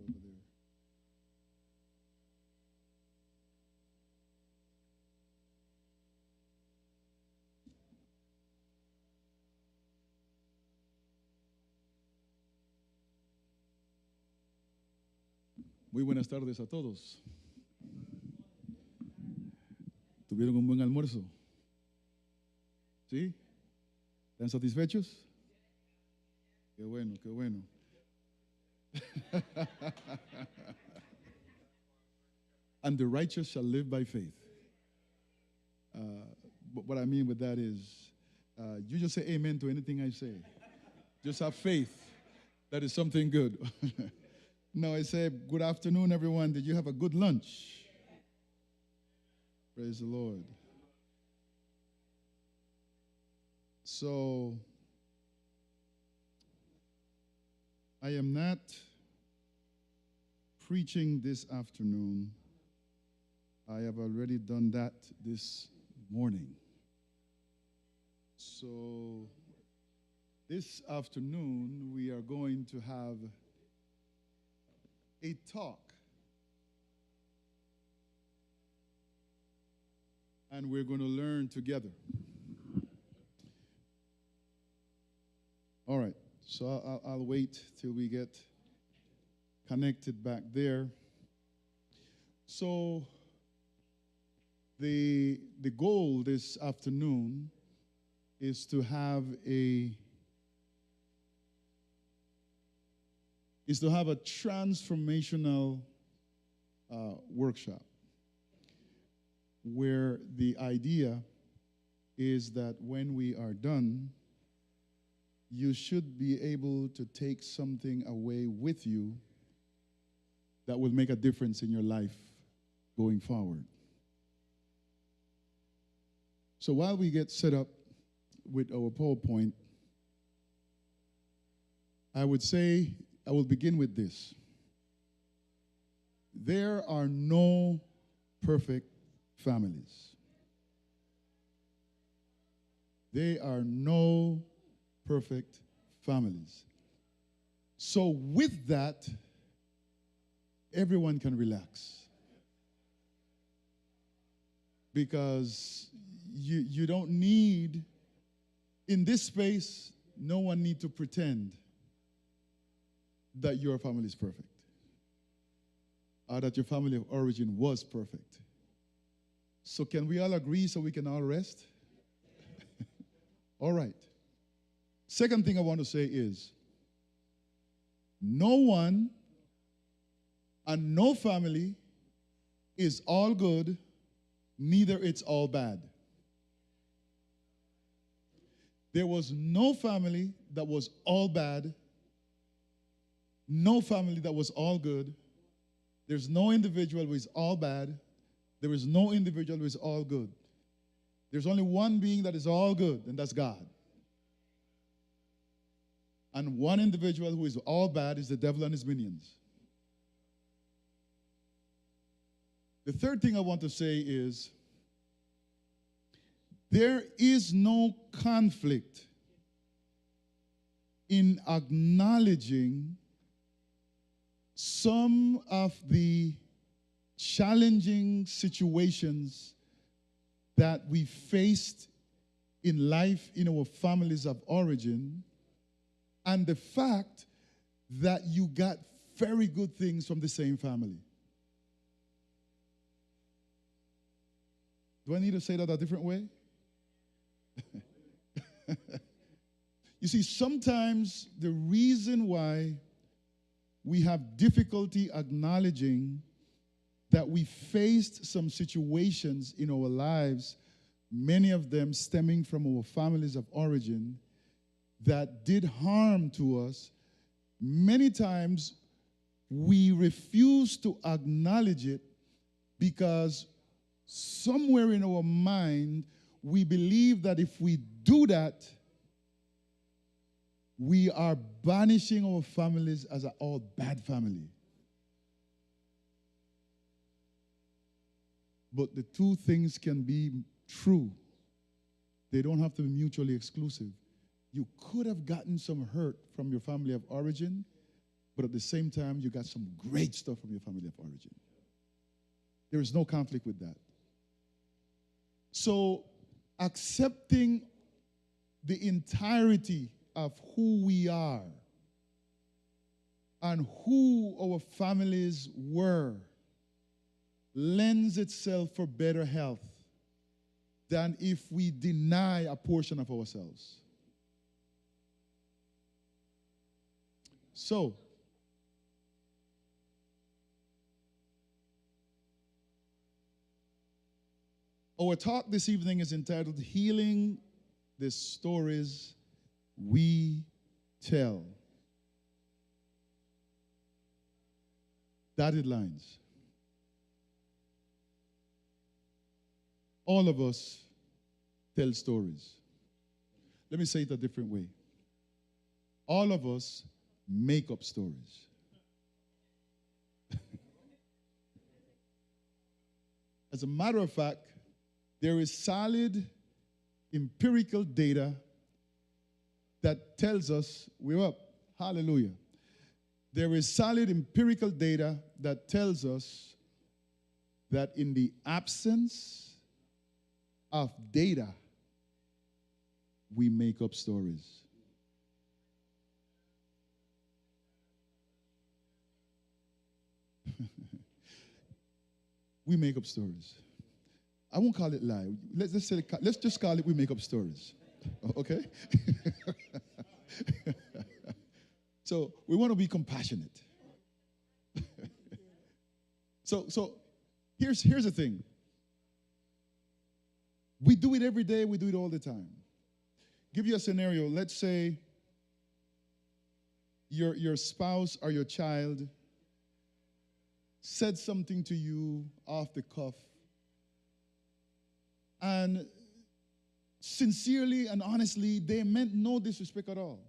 over there. Muy buenas tardes a todos. ¿Tuvieron un buen almuerzo? ¿Sí? ¿Están satisfechos? Qué bueno, qué bueno. And the righteous shall live by faith. But what I mean with that is, you just say amen to anything I say. Just have faith that is something good. No, I say, good afternoon, everyone. Did you have a good lunch? Praise the Lord. So, I am not preaching this afternoon. I have already done that this morning. So, this afternoon, we are going to have a talk. And we're going to learn together. All right, so I'll wait till we get connected back there. So the goal this afternoon is to have a transformational workshop, where the idea is that when we are done, you should be able to take something away with you that will make a difference in your life going forward. So while we get set up with our PowerPoint, I would say, I will begin with this. There are no perfect families. There are no perfect families. So with that, everyone can relax. Because you don't need, in this space, no one need to pretend that your family is perfect, or that your family of origin was perfect. So can we all agree so we can all rest? All right. Second thing I want to say is, no one and no family is all good, neither it's all bad. There was no family that was all bad, no family that was all good. There's no individual who is all bad. There is no individual who is all good. There's only one being that is all good, and that's God. And one individual who is all bad is the devil and his minions. The third thing I want to say is, there is no conflict in acknowledging some of the challenging situations that we faced in life in our families of origin, and the fact that you got very good things from the same family. Do I need to say that a different way? You see, sometimes the reason why we have difficulty acknowledging that we faced some situations in our lives, many of them stemming from our families of origin, that did harm to us. Many times we refuse to acknowledge it because somewhere in our mind we believe that if we do that, we are banishing our families as an all bad family. But the two things can be true. They don't have to be mutually exclusive. You could have gotten some hurt from your family of origin, but at the same time, you got some great stuff from your family of origin. There is no conflict with that. So, accepting the entirety of who we are and who our families were lends itself for better health than if we deny a portion of ourselves. So, our talk this evening is entitled Healing the Stories We Tell. Dotted lines. All of us tell stories. Let me say it a different way. All of us make up stories. As a matter of fact, there is solid empirical data that tells us we're up. Hallelujah. There is solid empirical data that tells us that in the absence of data, we make up stories. We make up stories. I won't call it lie. Let's just call it we make up stories. Okay? So we want to be compassionate. So here's the thing. We do it every day, we do it all the time. Give you a scenario. Let's say your spouse or your child said something to you off the cuff, and sincerely and honestly, they meant no disrespect at all.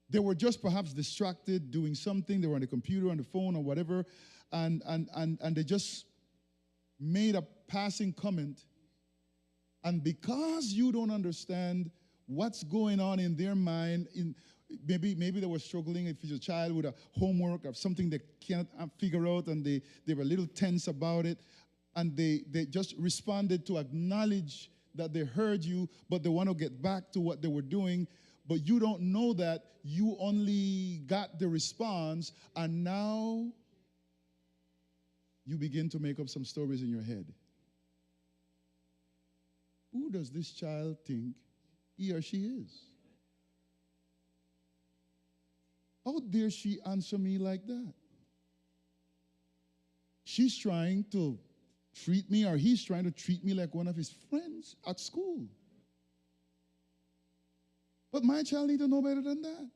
They were just perhaps distracted doing something. They were on the computer, on the phone, or whatever, and they just made a passing comment. And because you don't understand what's going on in their mind, maybe they were struggling if it's a child with a homework or something they can't figure out, and they were a little tense about it, and they just responded to acknowledge that they heard you, but they want to get back to what they were doing. But you don't know that you only got the response, and now you begin to make up some stories in your head. Who does this child think he or she is? How dare she answer me like that? She's trying to treat me, or he's trying to treat me like one of his friends at school. But my child needs to know better than that.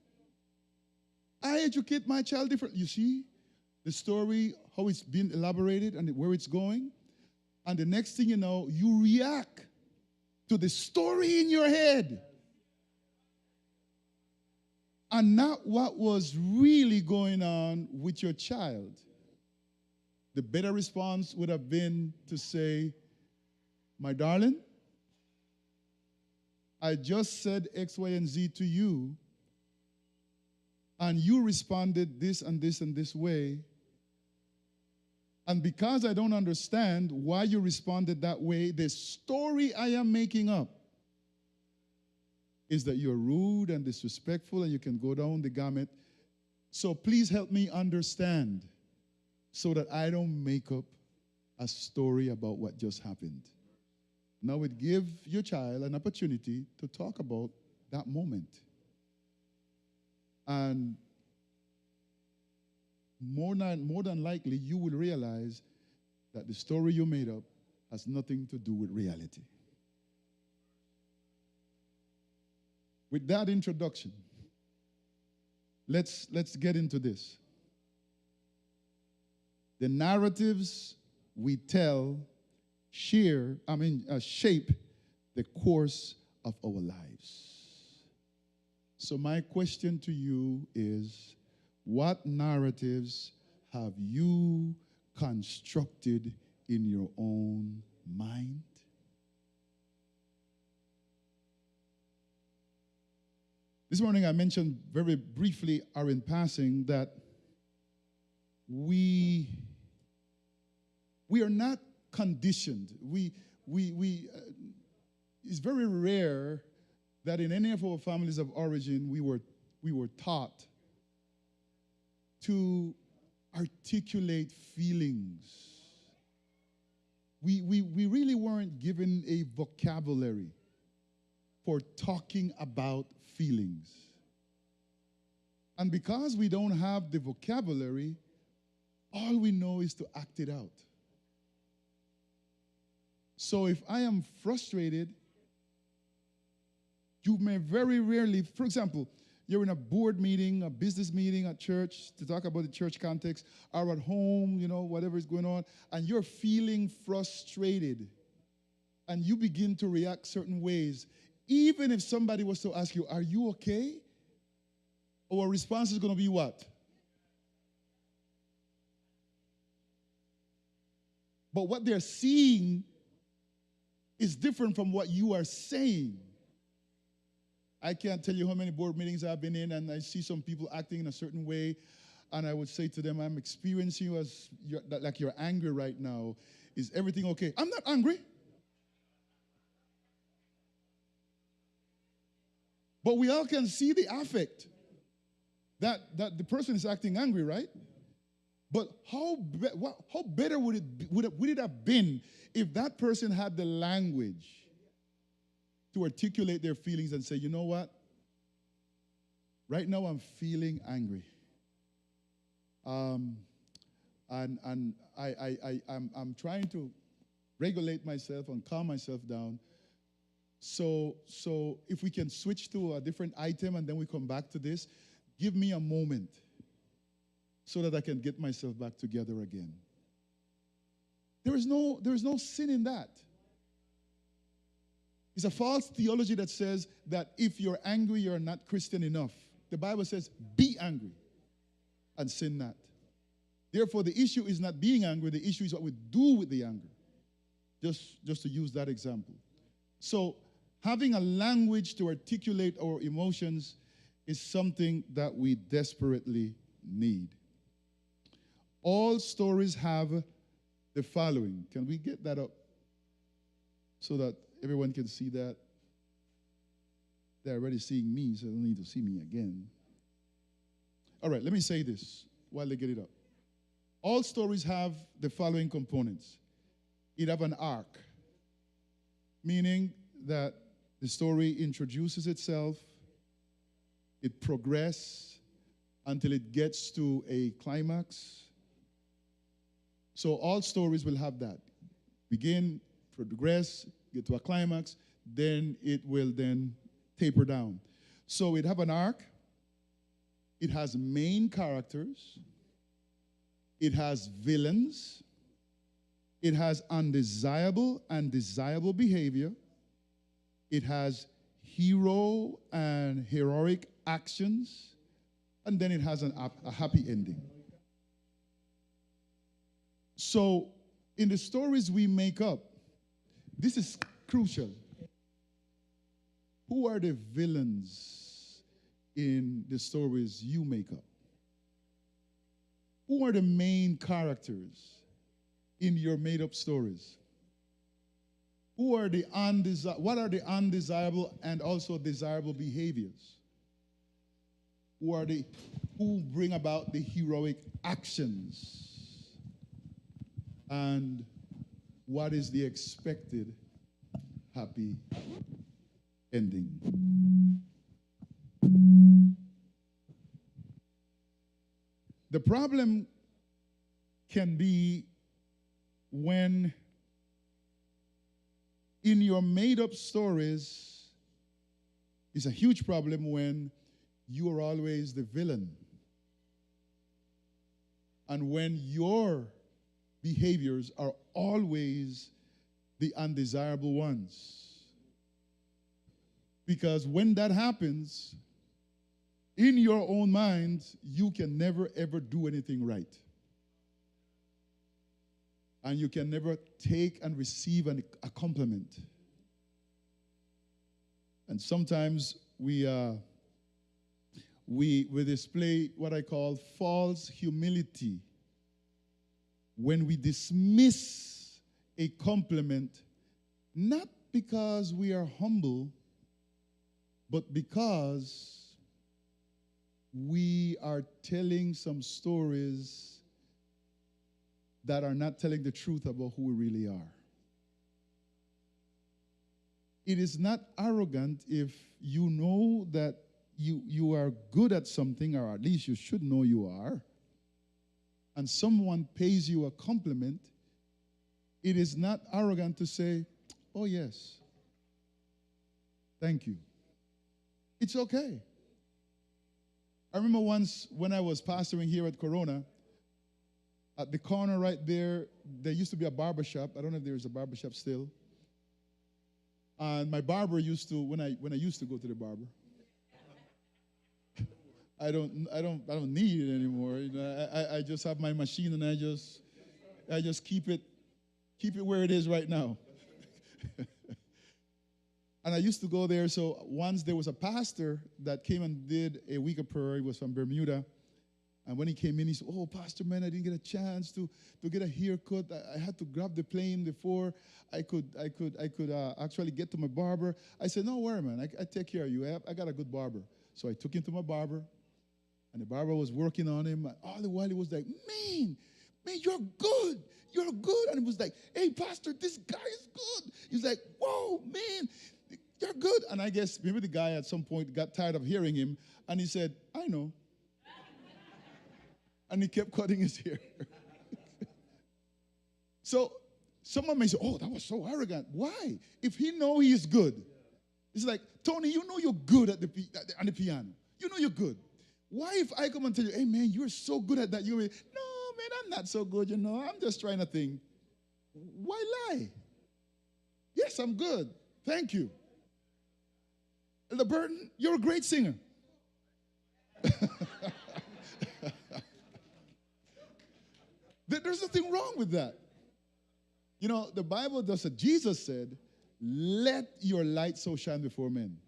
I educate my child different. You see the story, how it's been elaborated and where it's going. And the next thing you know, you react to the story in your head and not what was really going on with your child. The better response would have been to say, my darling, I just said X, Y, and Z to you, and you responded this and this and this way. And because I don't understand why you responded that way, the story I am making up is that you're rude and disrespectful, and you can go down the gamut. So please help me understand so that I don't make up a story about what just happened. Now it gives your child an opportunity to talk about that moment. And more than likely, you will realize that the story you made up has nothing to do with reality. With that introduction, let's get into this. The narratives we tell shape the course of our lives. So my question to you is, what narratives have you constructed in your own mind? This morning I mentioned very briefly or in passing that we are not conditioned. It's very rare that in any of our families of origin we were taught to articulate feelings. We really weren't given a vocabulary for talking about feelings. And because we don't have the vocabulary, all we know is to act it out. So if I am frustrated, you may very rarely, for example, you're in a board meeting, a business meeting at church to talk about the church context, or at home, whatever is going on, and you're feeling frustrated, and you begin to react certain ways. Even if somebody was to ask you, are you okay? Our response is going to be what? But what they're seeing is different from what you are saying. I can't tell you how many board meetings I've been in, and I see some people acting in a certain way, and I would say to them, I'm experiencing you as like you're angry right now. Is everything okay? I'm not angry. But we all can see the affect that the person is acting angry, right? But how better would it have been if that person had the language to articulate their feelings and say, you know what? Right now I'm feeling angry. And I'm trying to regulate myself and calm myself down. So if we can switch to a different item and then we come back to this, give me a moment so that I can get myself back together again. There is no sin in that. It's a false theology that says that if you're angry, you're not Christian enough. The Bible says, be angry and sin not. Therefore, the issue is not being angry. The issue is what we do with the anger. Just to use that example. So having a language to articulate our emotions is something that we desperately need. All stories have the following. Can we get that up so that everyone can see that? They're already seeing me, so they don't need to see me again. All right, let me say this while they get it up. All stories have the following components. It have an arc, meaning that the story introduces itself, it progresses until it gets to a climax. So all stories will have that. Begin, progress, get to a climax, then it will then taper down. So it have an arc, it has main characters, it has villains, it has undesirable and desirable behavior, it has hero and heroic actions, and then it has a happy ending. So in the stories we make up, this is crucial. Who are the villains in the stories you make up? Who are the main characters in your made-up stories? What are the undesirable and also desirable behaviors? Who bring about the heroic actions? And what is the expected happy ending? The problem can be when in your made-up stories, it's a huge problem when you are always the villain. And when your behaviors are always the undesirable ones. Because when that happens, in your own mind, you can never ever do anything right. And you can never take and receive a compliment. And sometimes we we display what I call false humility when we dismiss a compliment, not because we are humble, but because we are telling some stories that are not telling the truth about who we really are. It is not arrogant if you know that you are good at something, or at least you should know you are, and someone pays you a compliment. It is not arrogant to say, oh yes, thank you. It's okay. I remember once when I was pastoring here at Corona, at the corner right there used to be a barber shop. I don't know if there's a barber shop still. And my barber used to, when I used to go to the barber, I don't need it anymore. You know, I just have my machine, and I just keep it where it is right now. And I used to go there. So once there was a pastor that came and did a week of prayer. He was from Bermuda. And when he came in, he said, oh, Pastor, man, I didn't get a chance to get a haircut. I had to grab the plane before I could actually get to my barber. I said, no worry, man. I take care of you. I got a good barber. So I took him to my barber, and the barber was working on him. And all the while, he was like, man, you're good. You're good. And he was like, hey, Pastor, this guy is good. He's like, whoa, man, you're good. And I guess maybe the guy at some point got tired of hearing him, and he said, I know. And he kept cutting his hair. So someone may say, oh, that was so arrogant. Why? If he know he is good. It's like, Tony, you know you're good on the piano. You know you're good. Why if I come and tell you, hey, man, you're so good at that? You're no, man, I'm not so good, you know. I'm just trying to think. Why lie? Yes, I'm good. Thank you. Elder Burton, you're a great singer. There's nothing wrong with that. You know, the Bible does it. Jesus said, let your light so shine before men,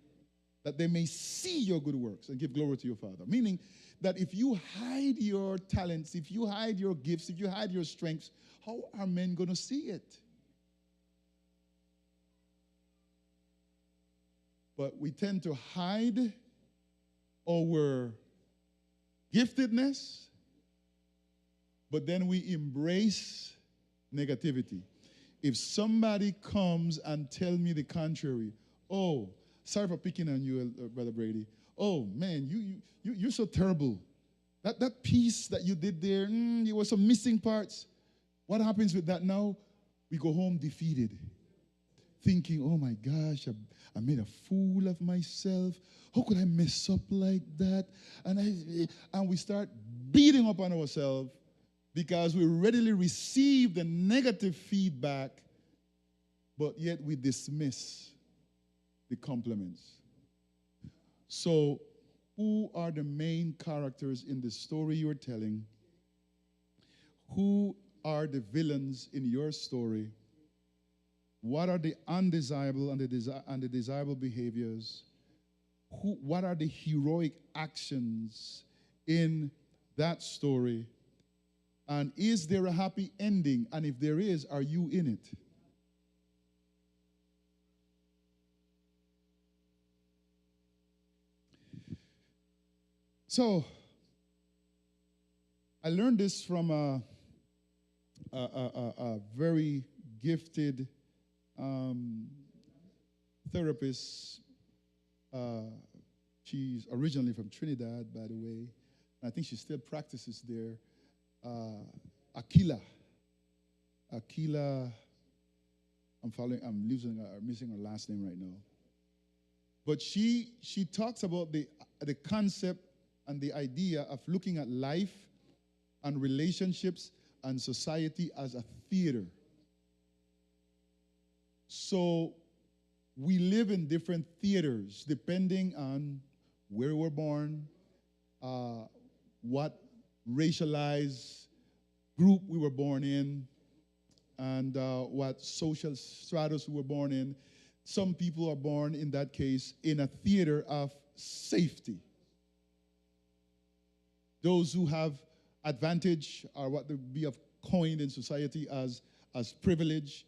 that they may see your good works and give glory to your Father. Meaning that if you hide your talents, if you hide your gifts, if you hide your strengths, how are men going to see it? But we tend to hide our giftedness, but then we embrace negativity. If somebody comes and tell me the contrary, oh, sorry for picking on you, Brother Brady. Oh, man, you're so terrible. That piece that you did there, there were some missing parts. What happens with that now? We go home defeated, thinking, oh my gosh, I made a fool of myself. How could I mess up like that? And we start beating up on ourselves because we readily receive the negative feedback, but yet we dismiss the compliments. So, who are the main characters in the story you're telling? Who are the villains in your story? What are the undesirable and the desirable behaviors? What are the heroic actions in that story? And is there a happy ending? And if there is, are you in it? So, I learned this from a very gifted therapist. She's originally from Trinidad, by the way. I think she still practices there. Aquila, I'm missing her last name right now. But she talks about the concept and the idea of looking at life and relationships and society as a theater. So we live in different theaters depending on where we're born, what racialized group we were born in, and what social stratus we were born in. Some people are born, in that case, in a theater of safety. Those who have advantage are what we have coined in society as privilege.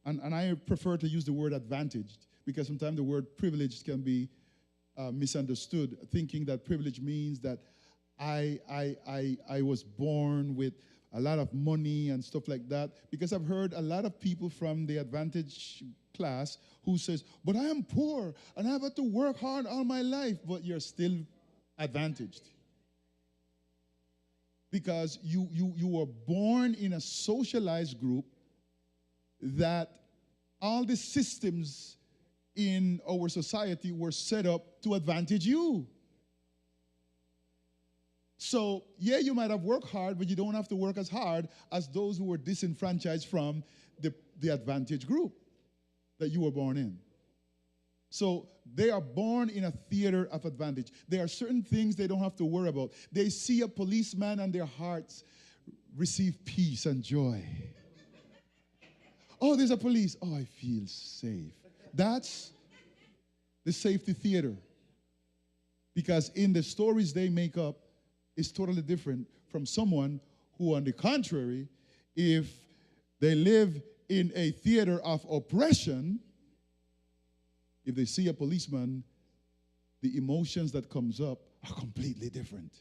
And I prefer to use the word advantaged because sometimes the word privilege can be misunderstood, thinking that privilege means that I was born with a lot of money and stuff like that. Because I've heard a lot of people from the advantage class who says, but I am poor and I've had to work hard all my life, but you're still advantaged. Because you were born in a socialized group that all the systems in our society were set up to advantage you. So, yeah, you might have worked hard, but you don't have to work as hard as those who were disenfranchised from the advantage group that you were born in. So they are born in a theater of advantage. There are certain things they don't have to worry about. They see a policeman and their hearts receive peace and joy. Oh, there's a police. Oh, I feel safe. That's the safety theater. Because in the stories they make up, it's totally different from someone who, on the contrary, if they live in a theater of oppression, if they see a policeman, the emotions that comes up are completely different.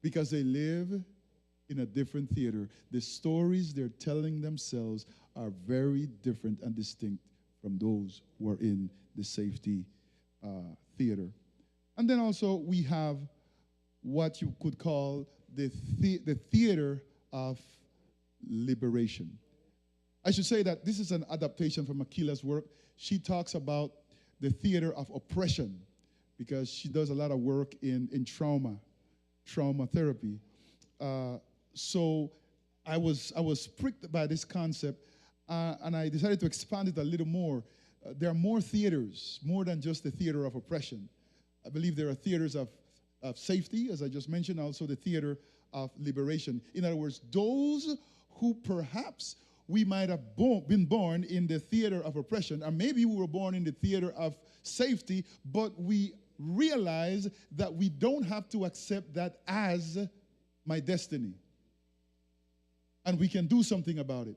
Because they live in a different theater. The stories they're telling themselves are very different and distinct from those who are in the safety theater. And then also we have what you could call the theater of liberation. I should say that this is an adaptation from Akila's work. She talks about the theater of oppression because she does a lot of work in trauma therapy. So I was pricked by this concept, and I decided to expand it a little more. There are more theaters, more than just the theater of oppression. I believe there are theaters of safety, as I just mentioned, also the theater of liberation. In other words, those who perhaps we might have been born in the theater of oppression, or maybe we were born in the theater of safety, but we realize that we don't have to accept that as my destiny. And we can do something about it.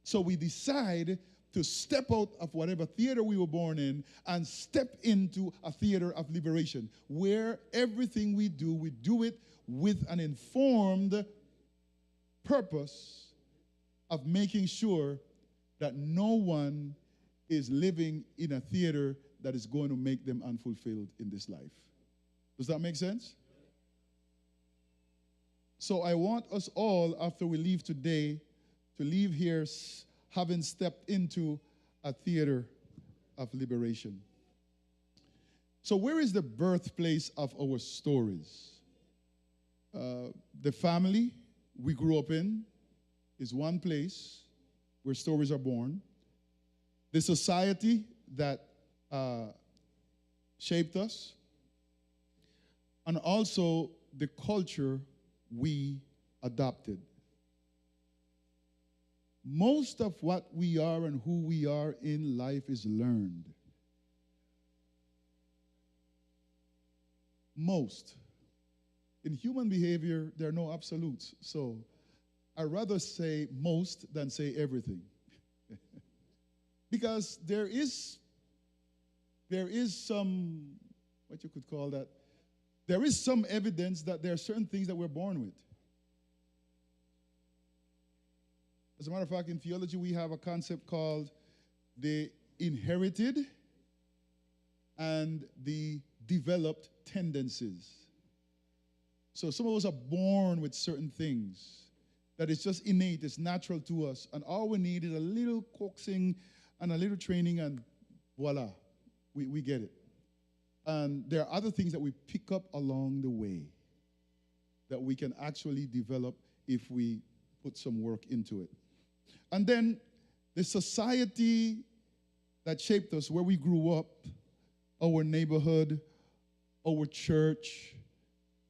So we decide to step out of whatever theater we were born in and step into a theater of liberation, where everything we do it with an informed purpose of making sure that no one is living in a theater that is going to make them unfulfilled in this life. Does that make sense? So I want us all, after we leave today, to leave here having stepped into a theater of liberation. So where is the birthplace of our stories? The family we grew up in is one place where stories are born. The society that shaped us, and also the culture we adopted. Most of what we are and who we are in life is learned. Most. In human behavior, there are no absolutes. So I'd rather say most than say everything. Because there is some, what you could call that, there is some evidence that there are certain things that we're born with. As a matter of fact, in theology, we have a concept called the inherited and the developed tendencies. So some of us are born with certain things that is just innate, it's natural to us, and all we need is a little coaxing and a little training, and voila, we get it. And there are other things that we pick up along the way that we can actually develop if we put some work into it. And then the society that shaped us, where we grew up, our neighborhood, our church,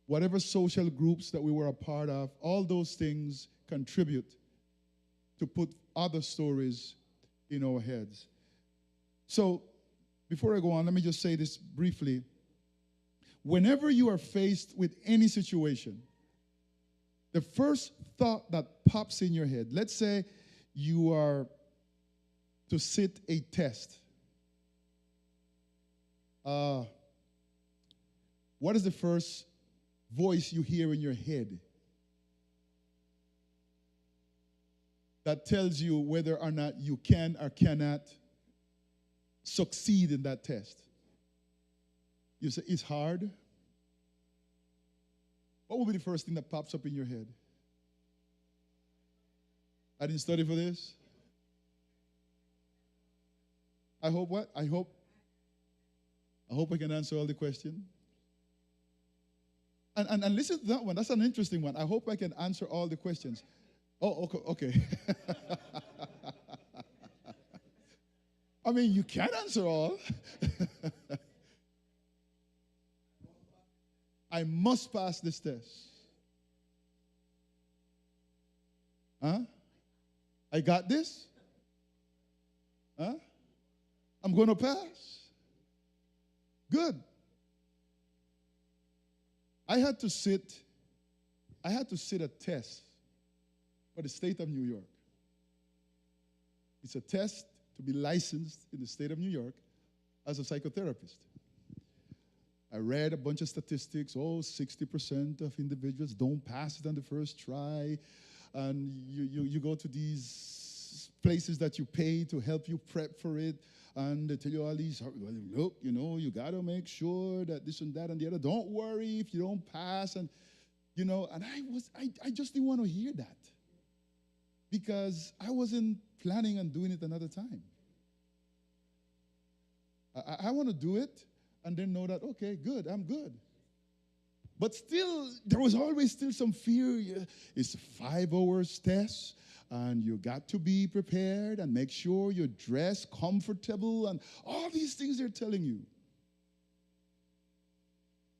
whatever social groups that we were a part of, all those things contribute to put other stories in our heads. So before I go on, let me just say this briefly. Whenever you are faced with any situation, the first thought that pops in your head, let's say you are to sit a test. What is the first voice you hear in your head that tells you whether or not you can or cannot succeed in that test? You say, it's hard. What will be the first thing that pops up in your head? I didn't study for this. I hope what? I hope I can answer all the questions. And listen to that one. That's an interesting one. I hope I can answer all the questions. Oh, okay. I mean, you can answer all. I must pass this test. Huh? I got this? Huh? I'm going to pass. Good. I had to sit a test for the state of New York. It's a test to be licensed in the state of New York as a psychotherapist. I read a bunch of statistics. 60% of individuals don't pass it on the first try. And you go to these places that you pay to help you prep for it. And they tell you all these, look, you got to make sure that this and that and the other. Don't worry if you don't pass. And, and I just didn't want to hear that. Because I wasn't planning on doing it another time. I want to do it and then know that, okay, good, I'm good. But still, there was always still some fear. It's a 5 hours test, and you got to be prepared and make sure you're dressed comfortable and all these things they're telling you.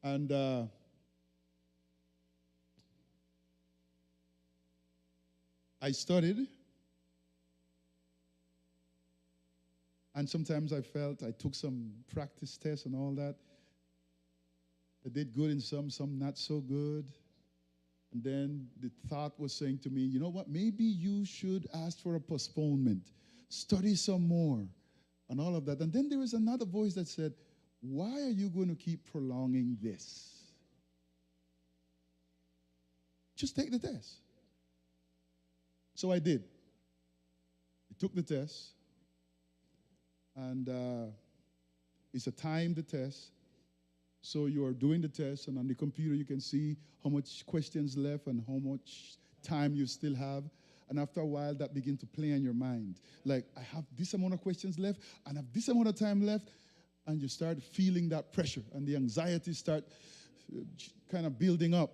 And I studied, and sometimes I felt I took some practice tests and all that. I did good in some not so good. And then the thought was saying to me, you know what, maybe you should ask for a postponement, study some more, and all of that. And then there was another voice that said, why are you going to keep prolonging this? Just take the test. So I did. I took the test, and it's a timed test. So you are doing the test, and on the computer you can see how much questions left and how much time you still have. And after a while, that begins to play in your mind. Like, I have this amount of questions left, and I have this amount of time left, and you start feeling that pressure, and the anxiety start kind of building up.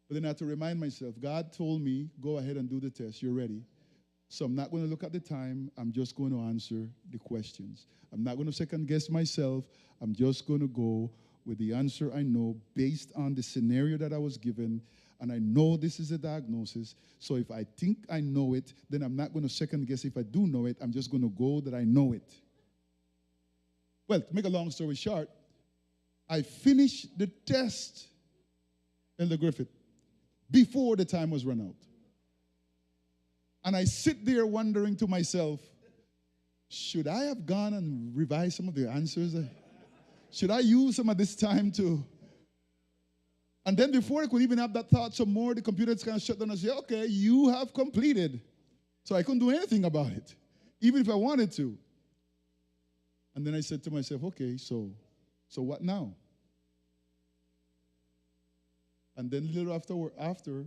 But then I have to remind myself, God told me, go ahead and do the test. You're ready. So I'm not going to look at the time. I'm just going to answer the questions. I'm not going to second guess myself. I'm just going to go with the answer I know based on the scenario that I was given. And I know this is a diagnosis. So if I think I know it, then I'm not going to second guess. If I do know it, I'm just going to go that I know it. Well, to make a long story short, I finished the test, Elder Griffith, before the time was run out. And I sit there wondering to myself, should I have gone and revised some of the answers? Should I use some of this time to? And then before I could even have that thought some more, the computer kind of shut down and say, okay, you have completed. So I couldn't do anything about it, even if I wanted to. And then I said to myself, okay, so what now? And then a little after,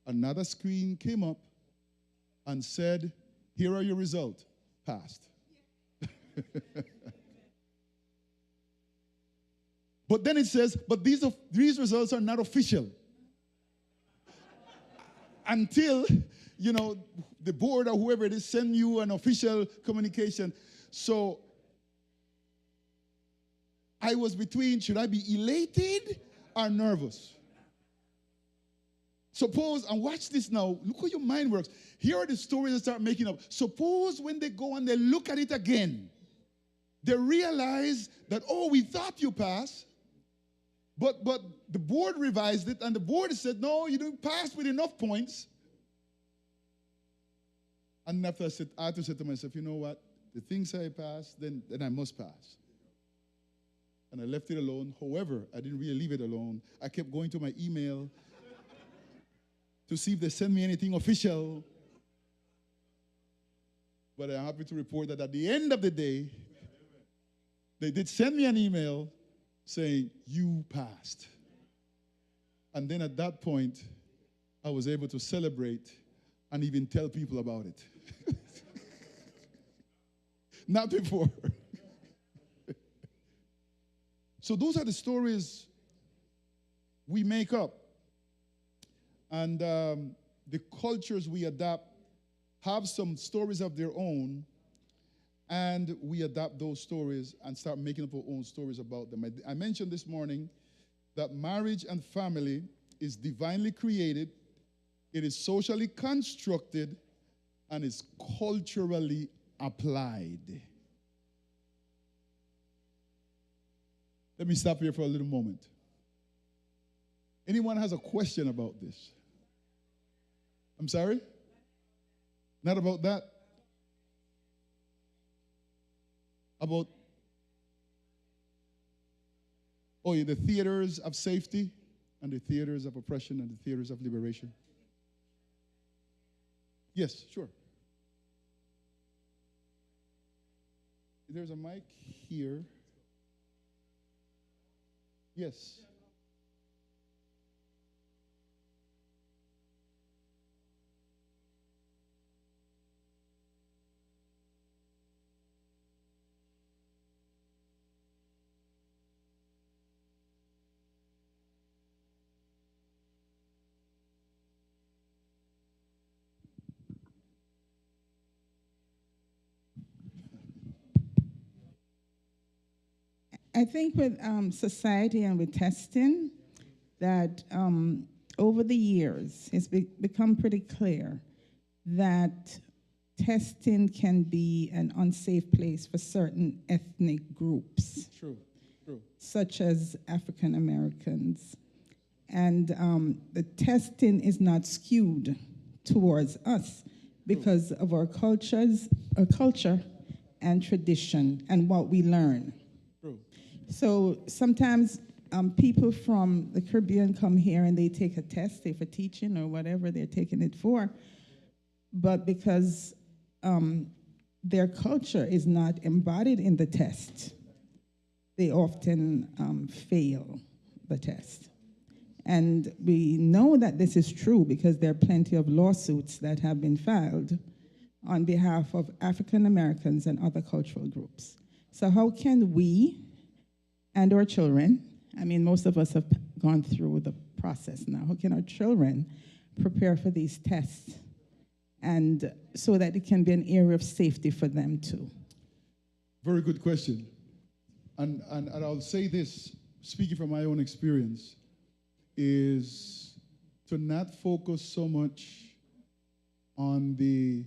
another screen came up and said, here are your results. Passed. But then it says, but these results are not official. Until, the board or whoever it is send you an official communication. So I was between, should I be elated or nervous? Suppose, and watch this now, look how your mind works. Here are the stories that start making up. Suppose when they go and they look at it again, They realized that, oh, we thought you passed, but the board revised it, and the board said, no, you didn't pass with enough points. And after I had to say to myself, you know what? The things I passed, then I must pass. And I left it alone. However, I didn't really leave it alone. I kept going to my email to see if they sent me anything official. But I'm happy to report that at the end of the day, they did send me an email saying, you passed. And then at that point, I was able to celebrate and even tell people about it. Not before. So those are the stories we make up. And the cultures we adapt have some stories of their own, and we adapt those stories and start making up our own stories about them. I mentioned this morning that marriage and family is divinely created, it is socially constructed, and is culturally applied. Let me stop here for a little moment. Anyone has a question about this? I'm sorry? Not about that? About, oh yeah, the theaters of safety and the theaters of oppression and the theaters of liberation? Yes, sure. There's a mic here. Yes. I think with society and with testing, that over the years, it's become pretty clear that testing can be an unsafe place for certain ethnic groups. True. Such as African Americans. And the testing is not skewed towards us because of our culture and tradition and what we learn. True. So sometimes people from the Caribbean come here and they take a test, say for teaching or whatever they're taking it for, but because their culture is not embodied in the test, they often fail the test. And we know that this is true because there are plenty of lawsuits that have been filed on behalf of African Americans and other cultural groups. So how can we and our children, I mean, most of us have gone through the process now, how can our children prepare for these tests and so that it can be an area of safety for them too? Very good question. And I'll say this, speaking from my own experience, is to not focus so much on the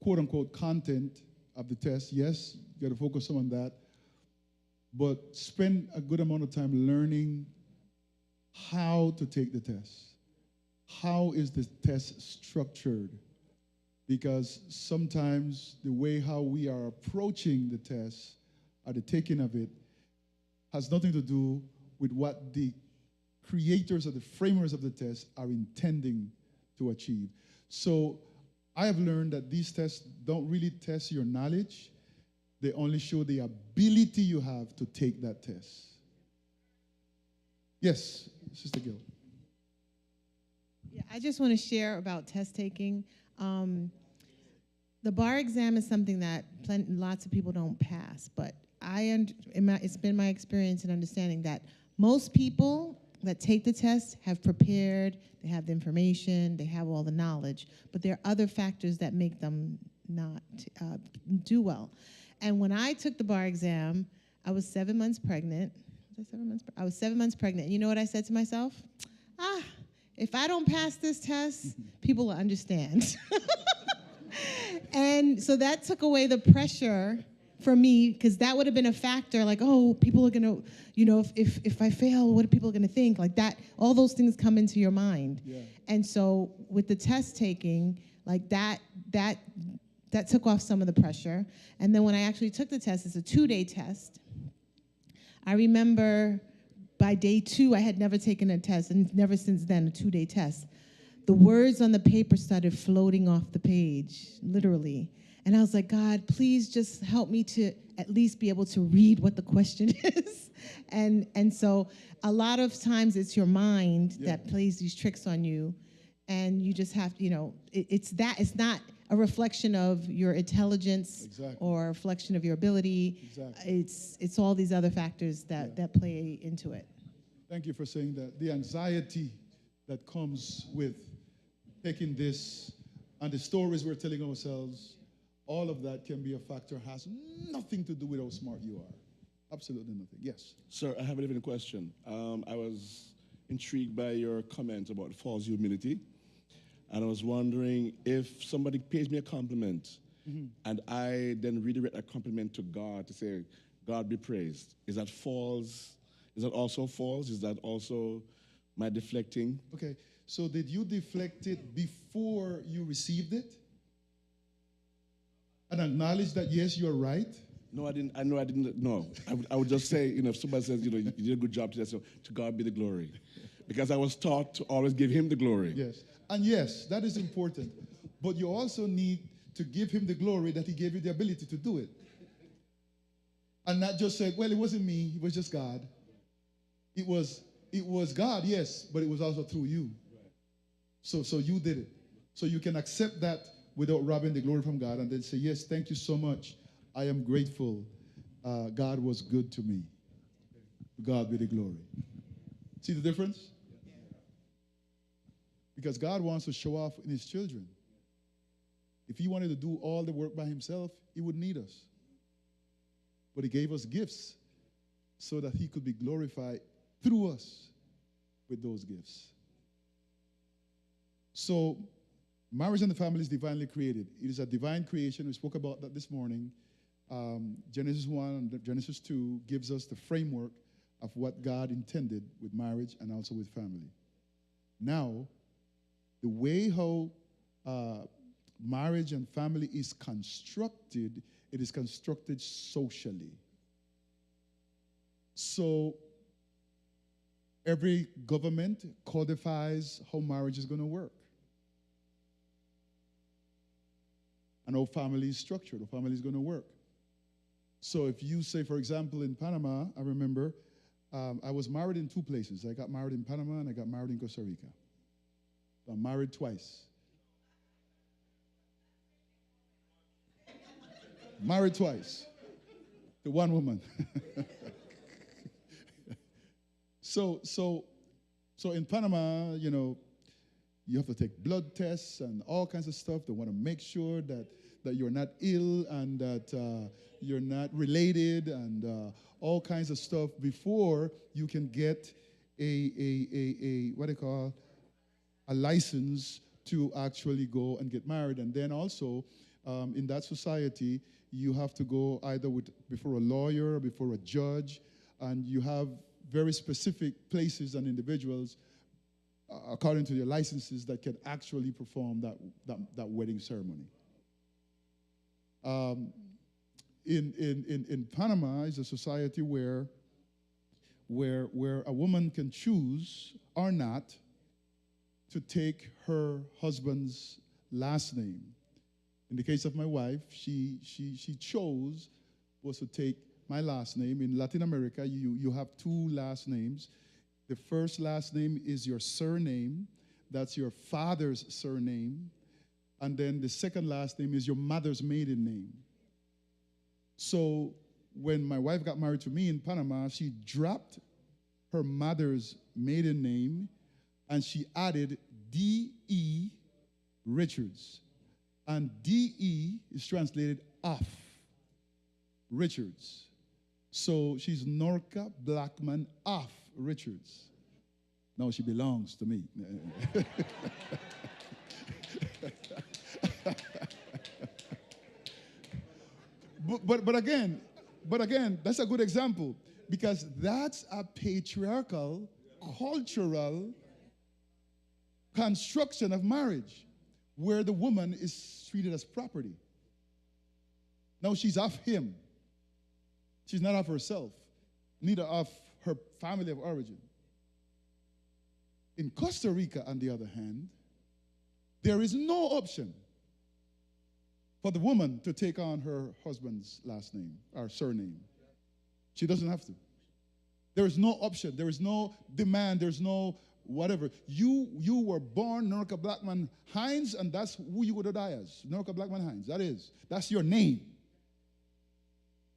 quote-unquote content of the test. Yes, you got to focus some on that, but spend a good amount of time learning how to take the test. How is the test structured? Because sometimes the way how we are approaching the test or the taking of it has nothing to do with what the creators or the framers of the test are intending to achieve. So I have learned that these tests don't really test your knowledge. They only show the ability you have to take that test. Yes, Sister Gill. Yeah, I just want to share about test taking. The bar exam is something that lots of people don't pass, but it's been my experience and understanding that most people that take the test have prepared, they have the information, they have all the knowledge, but there are other factors that make them not do well. And when I took the bar exam, I was 7 months pregnant. Was I 7 months? I was 7 months pregnant. You know what I said to myself? If I don't pass this test, people will understand. And so that took away the pressure for me, because that would have been a factor, like, oh, people are gonna, if I fail, what are people gonna think? Like that, all those things come into your mind. Yeah. And so with the test taking, like that took off some of the pressure. And then when I actually took the test, it's a 2-day test. I remember by day 2, I had never taken a test, and never since then, a 2-day test. The words on the paper started floating off the page, literally. And I was like, God, please just help me to at least be able to read what the question is. And so a lot of times it's your mind that plays these tricks on you. And you just have to, it's not a reflection of your intelligence or a reflection of your ability. It's all these other factors that play into it. Thank you for saying that. The anxiety that comes with taking this and the stories we're telling ourselves, all of that can be a factor, has nothing to do with how smart you are. Absolutely nothing. Yes. Sir, I have a different question. I was intrigued by your comment about false humility. And I was wondering if somebody pays me a compliment and I then redirect a compliment to God to say, God be praised. Is that false? Is that also false? Is that also my deflecting? Okay. So did you deflect it before you received it? And acknowledge that, yes, you're right? No, I didn't. I know I didn't. No. I would just say, if somebody says, you did a good job today, so to God be the glory. Because I was taught to always give him the glory. Yes. And yes, that is important. But you also need to give him the glory that he gave you the ability to do it. And not just say, well, it wasn't me, it was just God. It was God, yes, but it was also through you. So you did it. So you can accept that without robbing the glory from God and then say, yes, thank you so much. I am grateful. God was good to me. God be the glory. See the difference? Because God wants to show off in his children. If he wanted to do all the work by himself, he would need us. But he gave us gifts so that he could be glorified through us with those gifts. So, marriage and the family is divinely created. It is a divine creation. We spoke about that this morning. Genesis 1 and Genesis 2 gives us the framework of what God intended with marriage and also with family. Now, the way how marriage and family is constructed, it is constructed socially. So every government codifies how marriage is going to work and how family is structured, how family is going to work. So if you say, for example, in Panama, I remember I was married in 2 places. I got married in Panama and I got married in Costa Rica. So I'm married twice. Married twice to one woman. So in Panama, you have to take blood tests and all kinds of stuff. They want to make sure that you're not ill and that you're not related and all kinds of stuff before you can get a what they call a license to actually go and get married. And then also in that society, you have to go either before a lawyer or before a judge, and you have very specific places and individuals according to their licenses that can actually perform that wedding ceremony. In Panama is a society where a woman can choose or not to take her husband's last name. In the case of my wife, she chose was to take my last name. In Latin America, you have 2 last names. The first last name is your surname. That's your father's surname. And then the second last name is your mother's maiden name. So when my wife got married to me in Panama, she dropped her mother's maiden name and she added D.E. Richards. And D.E. is translated off Richards. So she's Norca Blackman off Richards. Now she belongs to me. but again, that's a good example because that's a patriarchal, cultural construction of marriage where the woman is treated as property. Now she's of him. She's not of herself, neither of her family of origin. In Costa Rica, on the other hand, there is no option for the woman to take on her husband's last name or surname. She doesn't have to. There is no option. There is no demand. There's no whatever. You were born Norca Blackman Hines, and that's who you would die as. Norca Blackman Hines. That's your name.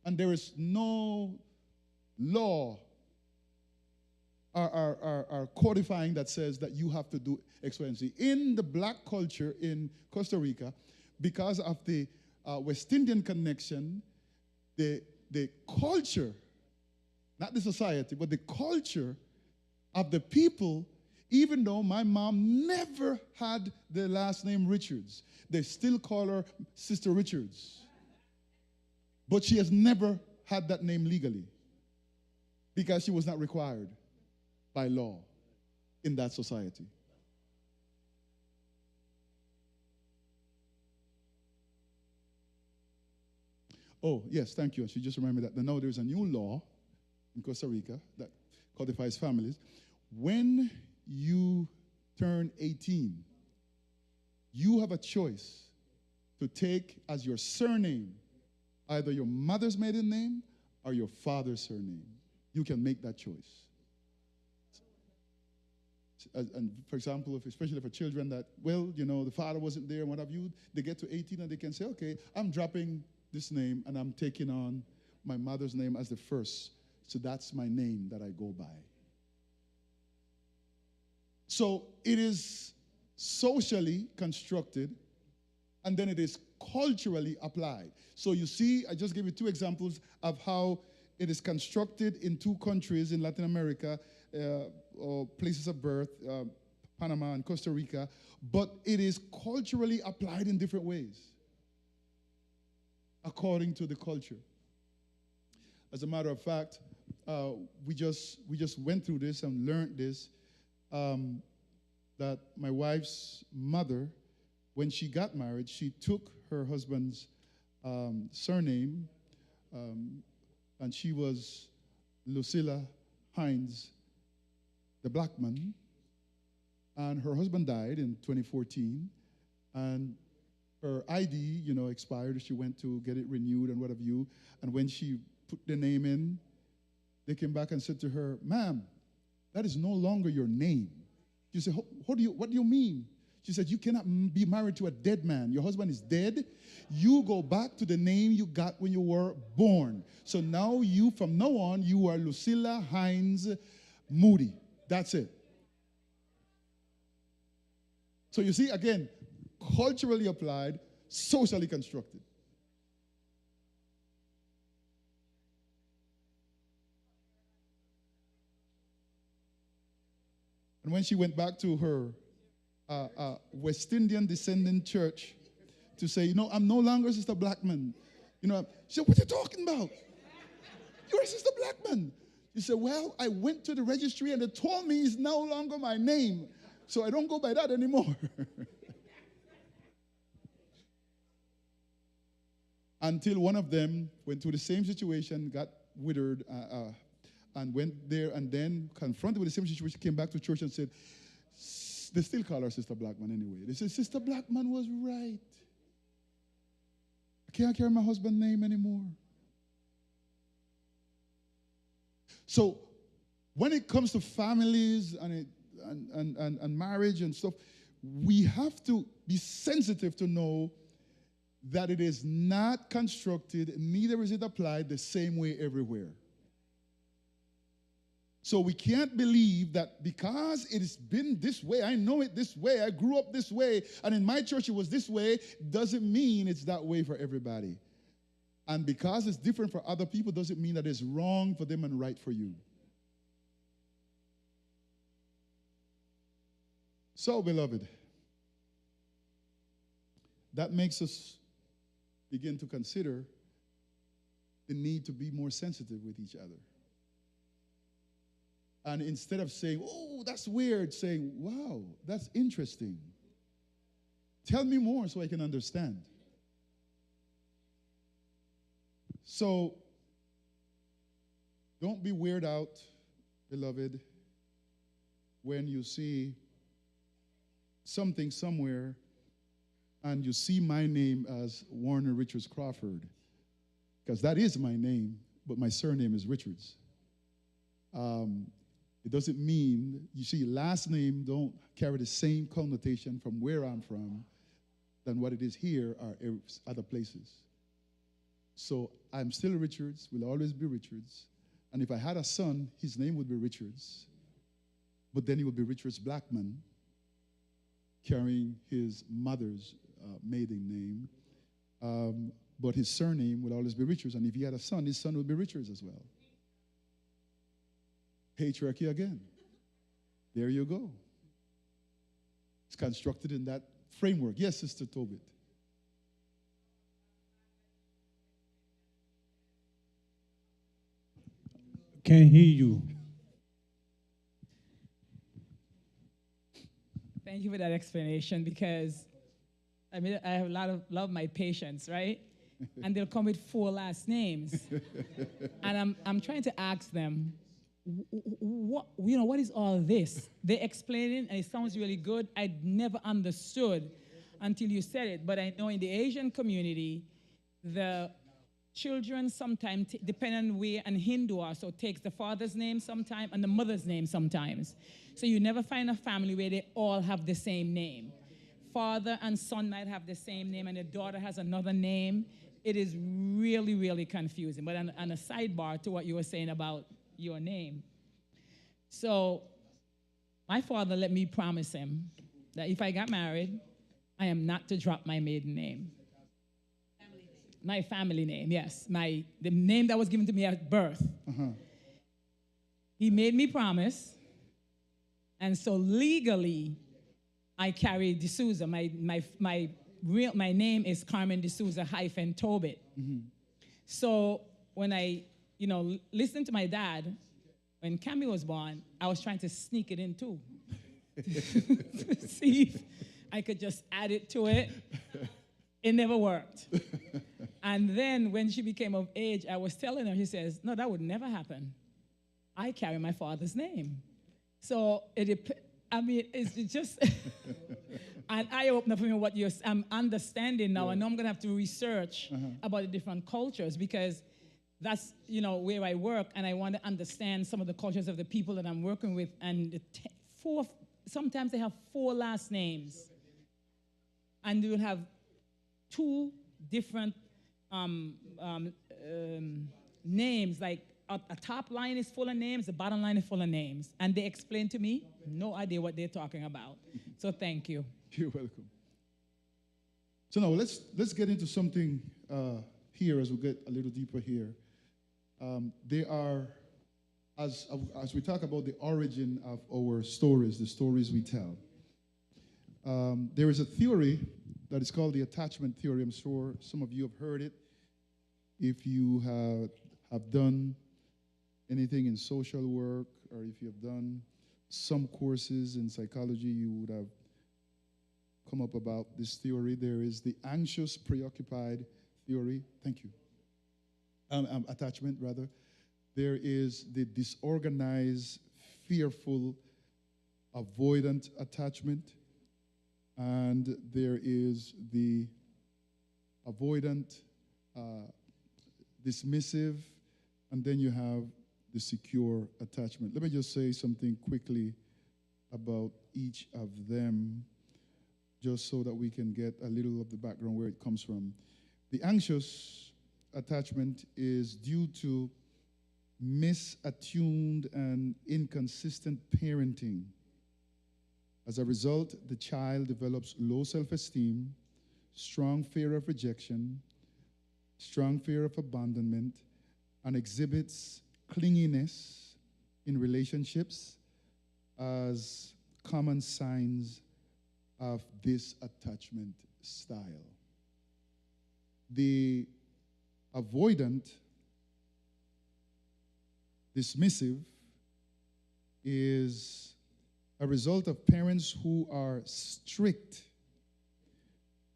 And there is no law or codifying that says that you have to do X, Y, and Z. In the black culture in Costa Rica, because of the West Indian connection, the culture, not the society, but the culture of the people, even though my mom never had the last name Richards, they still call her Sister Richards. But she has never had that name legally because she was not required by law in that society. Oh, yes, thank you. She just remembered that. Now there's a new law in Costa Rica that codifies families. When you turn 18, you have a choice to take as your surname either your mother's maiden name or your father's surname. You can make that choice. And for example, especially for children that, well, the father wasn't there and what have you, they get to 18 and they can say, okay, I'm dropping this name and I'm taking on my mother's name as the first. So that's my name that I go by. So it is socially constructed and then it is culturally applied. So you see, I just gave you two examples of how it is constructed in two countries in Latin America, or places of birth, Panama and Costa Rica, but it is culturally applied in different ways according to the culture. As a matter of fact, we just went through this and learned this, that my wife's mother, when she got married, she took her husband's surname, and she was Lucilla Hines, the Blackman, and her husband died in 2014, and her ID, expired. She went to get it renewed and what have you, and when she put the name in, they came back and said to her, "Ma'am, that is no longer your name." She said, what do you mean? She said, "You cannot be married to a dead man. Your husband is dead. You go back to the name you got when you were born. So now from now on, you are Lucilla Hines Moody." That's it. So you see, again, culturally applied, socially constructed. And when she went back to her West Indian descendant church to say, "I'm no longer Sister Blackman," she said, "What are you talking about? You're Sister Blackman." She said, "Well, I went to the registry and they told me it's no longer my name, so I don't go by that anymore." Until one of them went through the same situation, got withered, and went there and then confronted with the same situation, came back to church and said, they still call her Sister Blackman anyway. They said, "Sister Blackman was right. I can't carry my husband's name anymore." So when it comes to families and marriage and stuff, we have to be sensitive to know that it is not constructed, neither is it applied the same way everywhere. So we can't believe that because it has been this way, I know it this way, I grew up this way, and in my church it was this way, doesn't mean it's that way for everybody. And because it's different for other people doesn't mean that it's wrong for them and right for you. So, beloved, that makes us begin to consider the need to be more sensitive with each other. And instead of saying, oh, that's weird, saying, wow, that's interesting. Tell me more so I can understand. So, don't be weirded out, beloved, when you see something somewhere and you see my name as Warner Richards Crawford, because that is my name, but my surname is Richards. It doesn't mean, you see, last name don't carry the same connotation from where I'm from than what it is here or other places. So I'm still Richards, will always be Richards. And if I had a son, his name would be Richards. But then he would be Richards Blackman, carrying his mother's maiden name. But his surname would always be Richards. And if he had a son, his son would be Richards as well. Patriarchy again. There you go. It's constructed in that framework. Yes, Sister Tobit. Can't hear you. Thank you for that explanation, because I mean, I have a lot of love my patients, right? And they'll come with 4 last names. And I'm trying to ask them, what is all this? They're explaining, and it sounds really good. I never understood until you said it, but I know in the Asian community, the children sometimes, depending on where and Hindu are, so takes the father's name sometimes and the mother's name sometimes. So you never find a family where they all have the same name. Father and son might have the same name and the daughter has another name. It is really, really confusing. But on a sidebar to what you were saying about your name. So my father let me promise him that if I got married, I am not to drop my maiden name. My family name, yes. The name that was given to me at birth. He made me promise. And so legally, I carry D'Souza. My name is Carmen D'Souza - Tobit. So when I, listened to my dad, when Cammy was born, I was trying to sneak it in too. To see if I could just add it to it. It never worked. And then when she became of age, I was telling her, he says, no, that would never happen. I carry my father's name. So it's just an eye-opener for me what I'm understanding now. Yeah. I know I'm going to have to research about the different cultures, because that's, where I work, and I want to understand some of the cultures of the people that I'm working with. And sometimes they have 4 last names. And you will have 2 different names, like a top line is full of names, the bottom line is full of names. And they explain to me, no idea what they're talking about. So thank you. You're welcome. So now let's get into something here as we get a little deeper here. There are, as we talk about the origin of our stories, the stories we tell, there is a theory that is called the attachment theory. I'm sure some of you have heard it. If you have done anything in social work, or if you have done some courses in psychology, you would have come up about this theory. There is the anxious, preoccupied theory. Thank you. Attachment, rather. There is the disorganized, fearful, avoidant attachment. And there is the avoidant, dismissive, and then you have the secure attachment. Let me just say something quickly about each of them, just so that we can get a little of the background where it comes from. The anxious attachment is due to misattuned and inconsistent parenting. As a result, the child develops low self-esteem, strong fear of rejection, strong fear of abandonment, and exhibits clinginess in relationships as common signs of this attachment style. The avoidant dismissive is a result of parents who are strict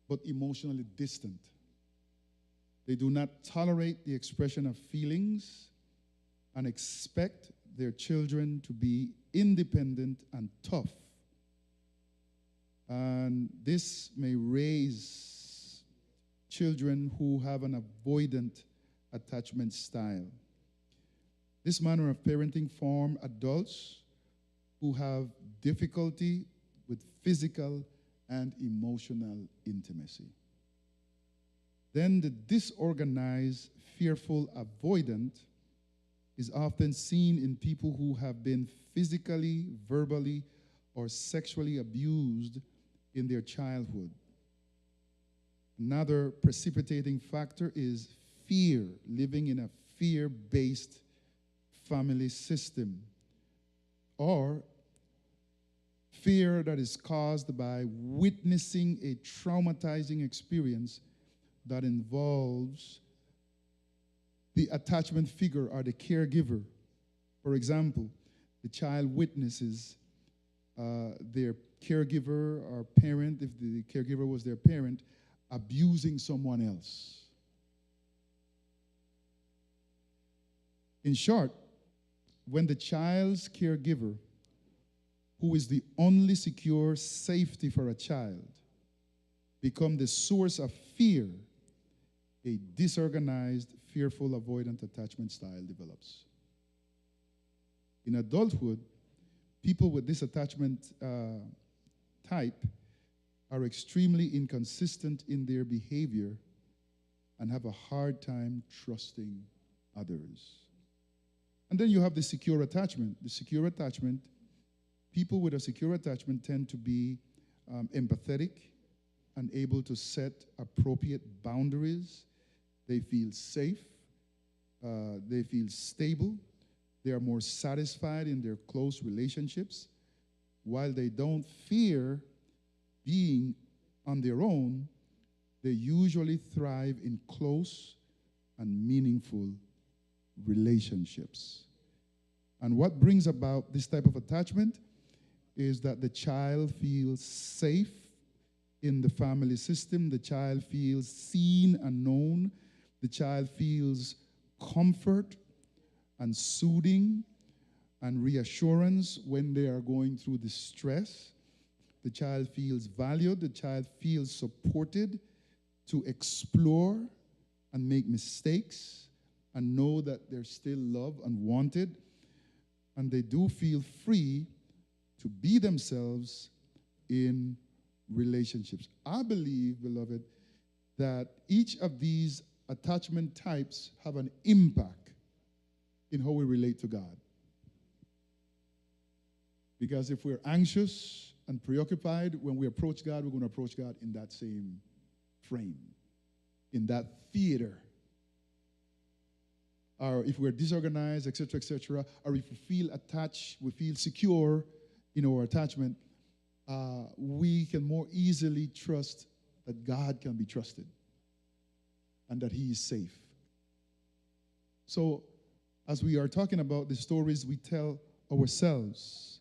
but emotionally distant. They do not tolerate the expression of feelings and expect their children to be independent and tough. And this may raise children who have an avoidant attachment style. This manner of parenting forms adults who have difficulty with physical and emotional intimacy. Then the disorganized, fearful avoidant is often seen in people who have been physically, verbally, or sexually abused in their childhood. Another precipitating factor is fear, living in a fear-based family system, or fear that is caused by witnessing a traumatizing experience that involves the attachment figure or the caregiver. For example, the child witnesses their caregiver or parent, if the caregiver was their parent, abusing someone else. In short, when the child's caregiver, who is the only secure safety for a child, become the source of fear, a disorganized, fearful, avoidant attachment style develops. In adulthood, people with this attachment type are extremely inconsistent in their behavior and have a hard time trusting others. And then you have the secure attachment. The secure attachment, people with a secure attachment tend to be empathetic and able to set appropriate boundaries. They feel safe. They feel stable. They are more satisfied in their close relationships. While they don't fear being on their own, they usually thrive in close and meaningful relationships. And what brings about this type of attachment is that the child feels safe in the family system. The child feels seen and known. The child feels comfort and soothing and reassurance when they are going through distress. The child feels valued. The child feels supported to explore and make mistakes and know that they're still loved and wanted. And they do feel free to be themselves in relationships. I believe, beloved, that each of these attachment types have an impact in how we relate to God. Because if we're anxious and preoccupied, when we approach God, we're going to approach God in that same frame, in that theater. Or if we're disorganized, etc., or if we feel attached, we feel secure in our attachment, we can more easily trust that God can be trusted and that He is safe. So, as we are talking about the stories we tell ourselves,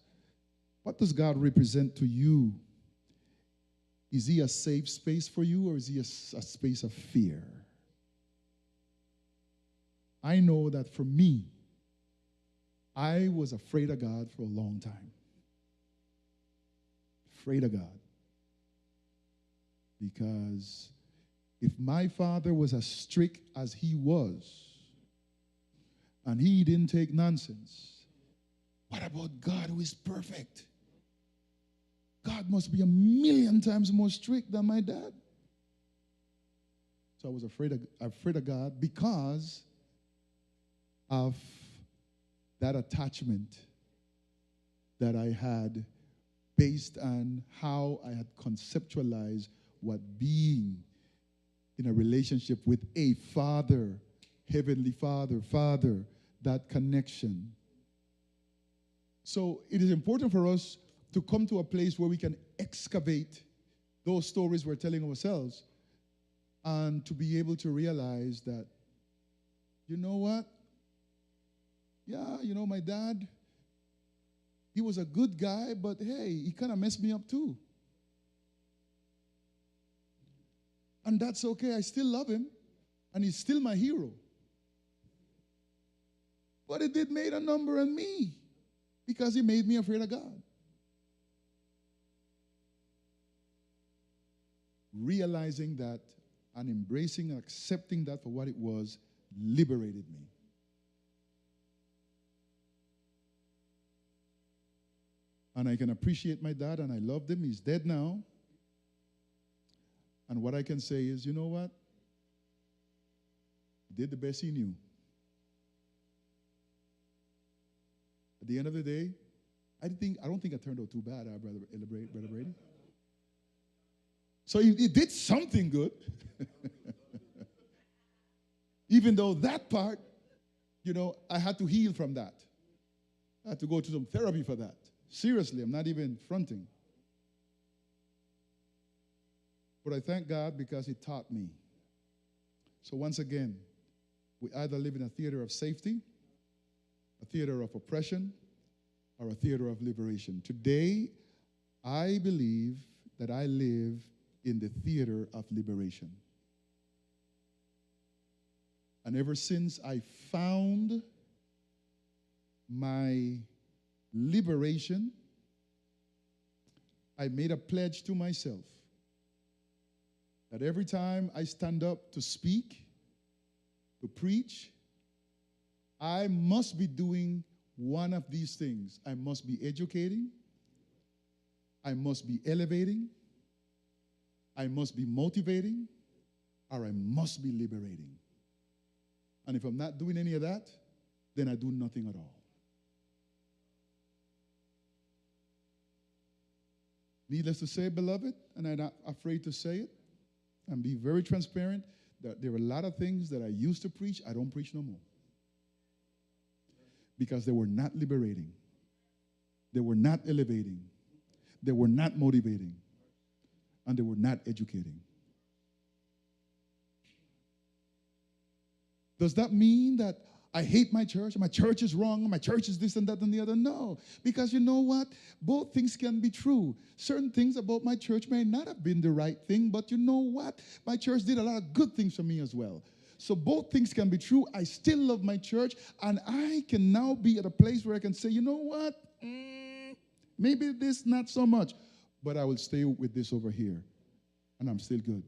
what does God represent to you? Is He a safe space for you, or is He a space of fear? I know that for me, I was afraid of God for a long time. Afraid of God. Because if my father was as strict as he was, and he didn't take nonsense, what about God who is perfect? God must be 1,000,000 times more strict than my dad. So I was afraid of God because of that attachment that I had based on how I had conceptualized what being in a relationship with a Father, Heavenly Father, that connection. So it is important for us to come to a place where we can excavate those stories we're telling ourselves and to be able to realize that, you know what? yeah, you know, my dad, he was a good guy, but hey, he kind of messed me up too. And that's okay. I still love him, and he's still my hero. But it did made a number on me because he made me afraid of God. Realizing that and embracing and accepting that for what it was liberated me. And I can appreciate my dad, and I loved him. He's dead now. And what I can say is, you know what? He did the best he knew. At the end of the day, I don't think I turned out too bad, Brother Brady. So he did something good. Even though that part, you know, I had to heal from that. I had to go to some therapy for that. Seriously, I'm not even fronting. But I thank God because He taught me. So once again, we either live in a theater of safety, a theater of oppression, or a theater of liberation. Today, I believe that I live in the theater of liberation. And ever since I found my liberation, I made a pledge to myself that every time I stand up to speak, to preach, I must be doing one of these things. I must be educating, I must be elevating, I must be motivating, or I must be liberating. And if I'm not doing any of that, then I do nothing at all. Needless to say, beloved, and I'm not afraid to say it, and be very transparent, that there are a lot of things that I used to preach, I don't preach no more. Because they were not liberating. They were not elevating. They were not motivating. And they were not educating. Does that mean that I hate my church is wrong, my church is this and that and the other? No, because you know what? Both things can be true. Certain things about my church may not have been the right thing, but you know what? My church did a lot of good things for me as well. So both things can be true. I still love my church, and I can now be at a place where I can say, you know what? Maybe this not so much, but I will stay with this over here, and I'm still good.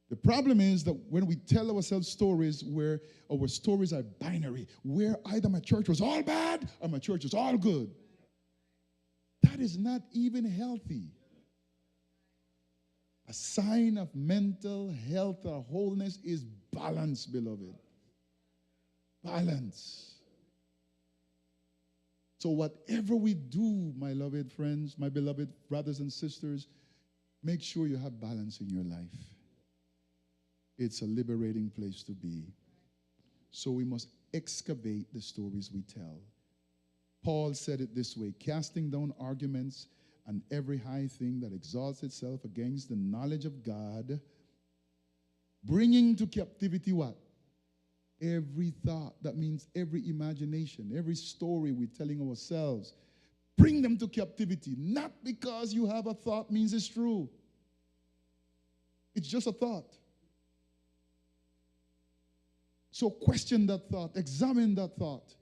The problem is that when we tell ourselves stories where our stories are binary, where either my church was all bad or my church is all good, that is not even healthy. A sign of mental health or wholeness is balance, beloved. Balance. So whatever we do, my beloved friends, my beloved brothers and sisters, make sure you have balance in your life. It's a liberating place to be. So we must excavate the stories we tell. Paul said it this way, casting down arguments and every high thing that exalts itself against the knowledge of God, bringing to captivity what? Every thought. That means every imagination, every story we're telling ourselves. Bring them to captivity. Not because you have a thought means it's true. It's just a thought. So question that thought, examine that thought.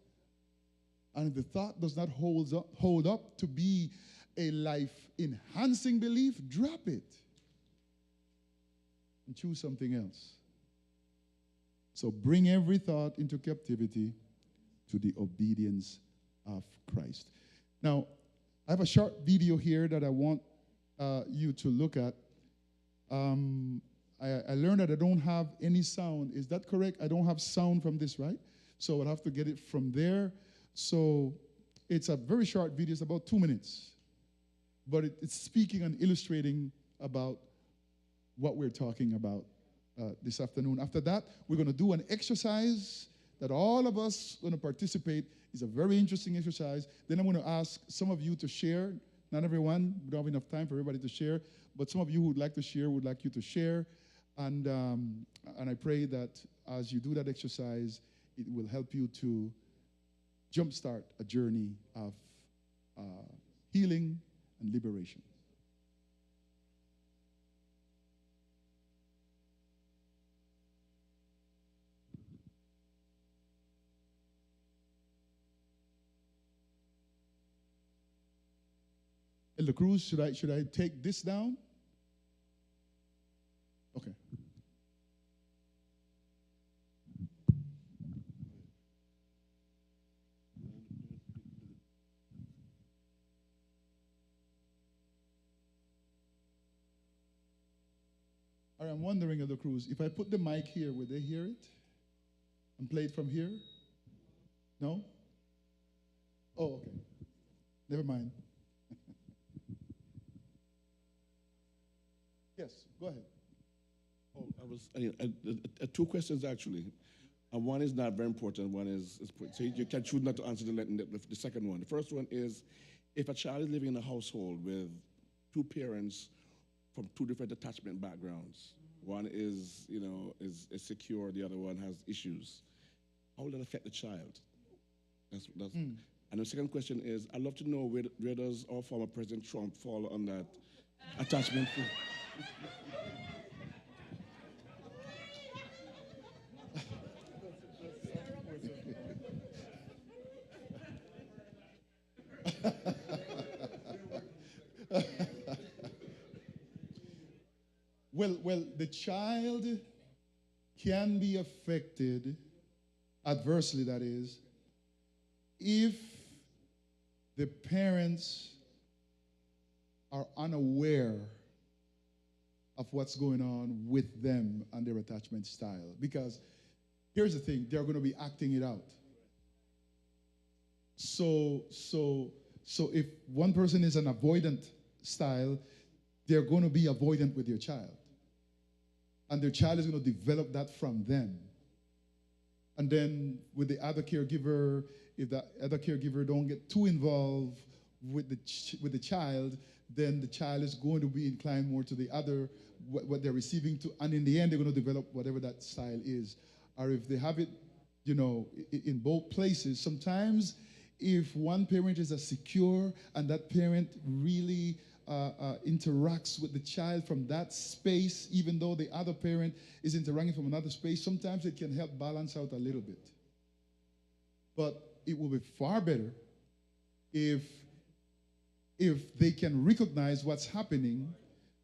And if the thought does not hold up to be a life-enhancing belief, drop it and choose something else. So bring every thought into captivity to the obedience of Christ. Now, I have a short video here that I want you to look at. I learned that I don't have any sound. Is that correct? I don't have sound from this, right? So I'll have to get it from there. So it's a very short video. It's about 2 minutes. But it's speaking and illustrating about what we're talking about this afternoon. After that, we're going to do an exercise that all of us are going to participate. It's a very interesting exercise. Then I'm going to ask some of you to share. Not everyone. We don't have enough time for everybody to share. But some of you who would like to share would like you to share. And I pray that as you do that exercise, it will help you to jumpstart a journey of healing and liberation. Elder Cruz, should I take this down? Okay. All right, I'm wondering, Elder Cruz, if I put the mic here, will they hear it? And play it from here? No? Oh, okay. Never mind. Yes, go ahead. Oh, two questions actually. One is not very important. One is so you can choose not to answer the second one. The first one is, if a child is living in a household with two parents from two different attachment backgrounds, one is secure, the other one has issues, how will that affect the child? And the second question is, I'd love to know where does our former President Trump fall on that attachment? Well, the child can be affected adversely, that is, if the parents are unaware of what's going on with them and their attachment style. Because here's the thing, they're going to be acting it out. So if one person is an avoidant style, they're going to be avoidant with their child. And their child is going to develop that from them. And then with the other caregiver, if the other caregiver don't get too involved with the child, then the child is going to be inclined more to the other, what they're receiving to, and in the end, they're going to develop whatever that style is. Or if they have it, in both places, sometimes if one parent is secure and that parent really interacts with the child from that space, even though the other parent is interacting from another space, sometimes it can help balance out a little bit. But it will be far better if they can recognize what's happening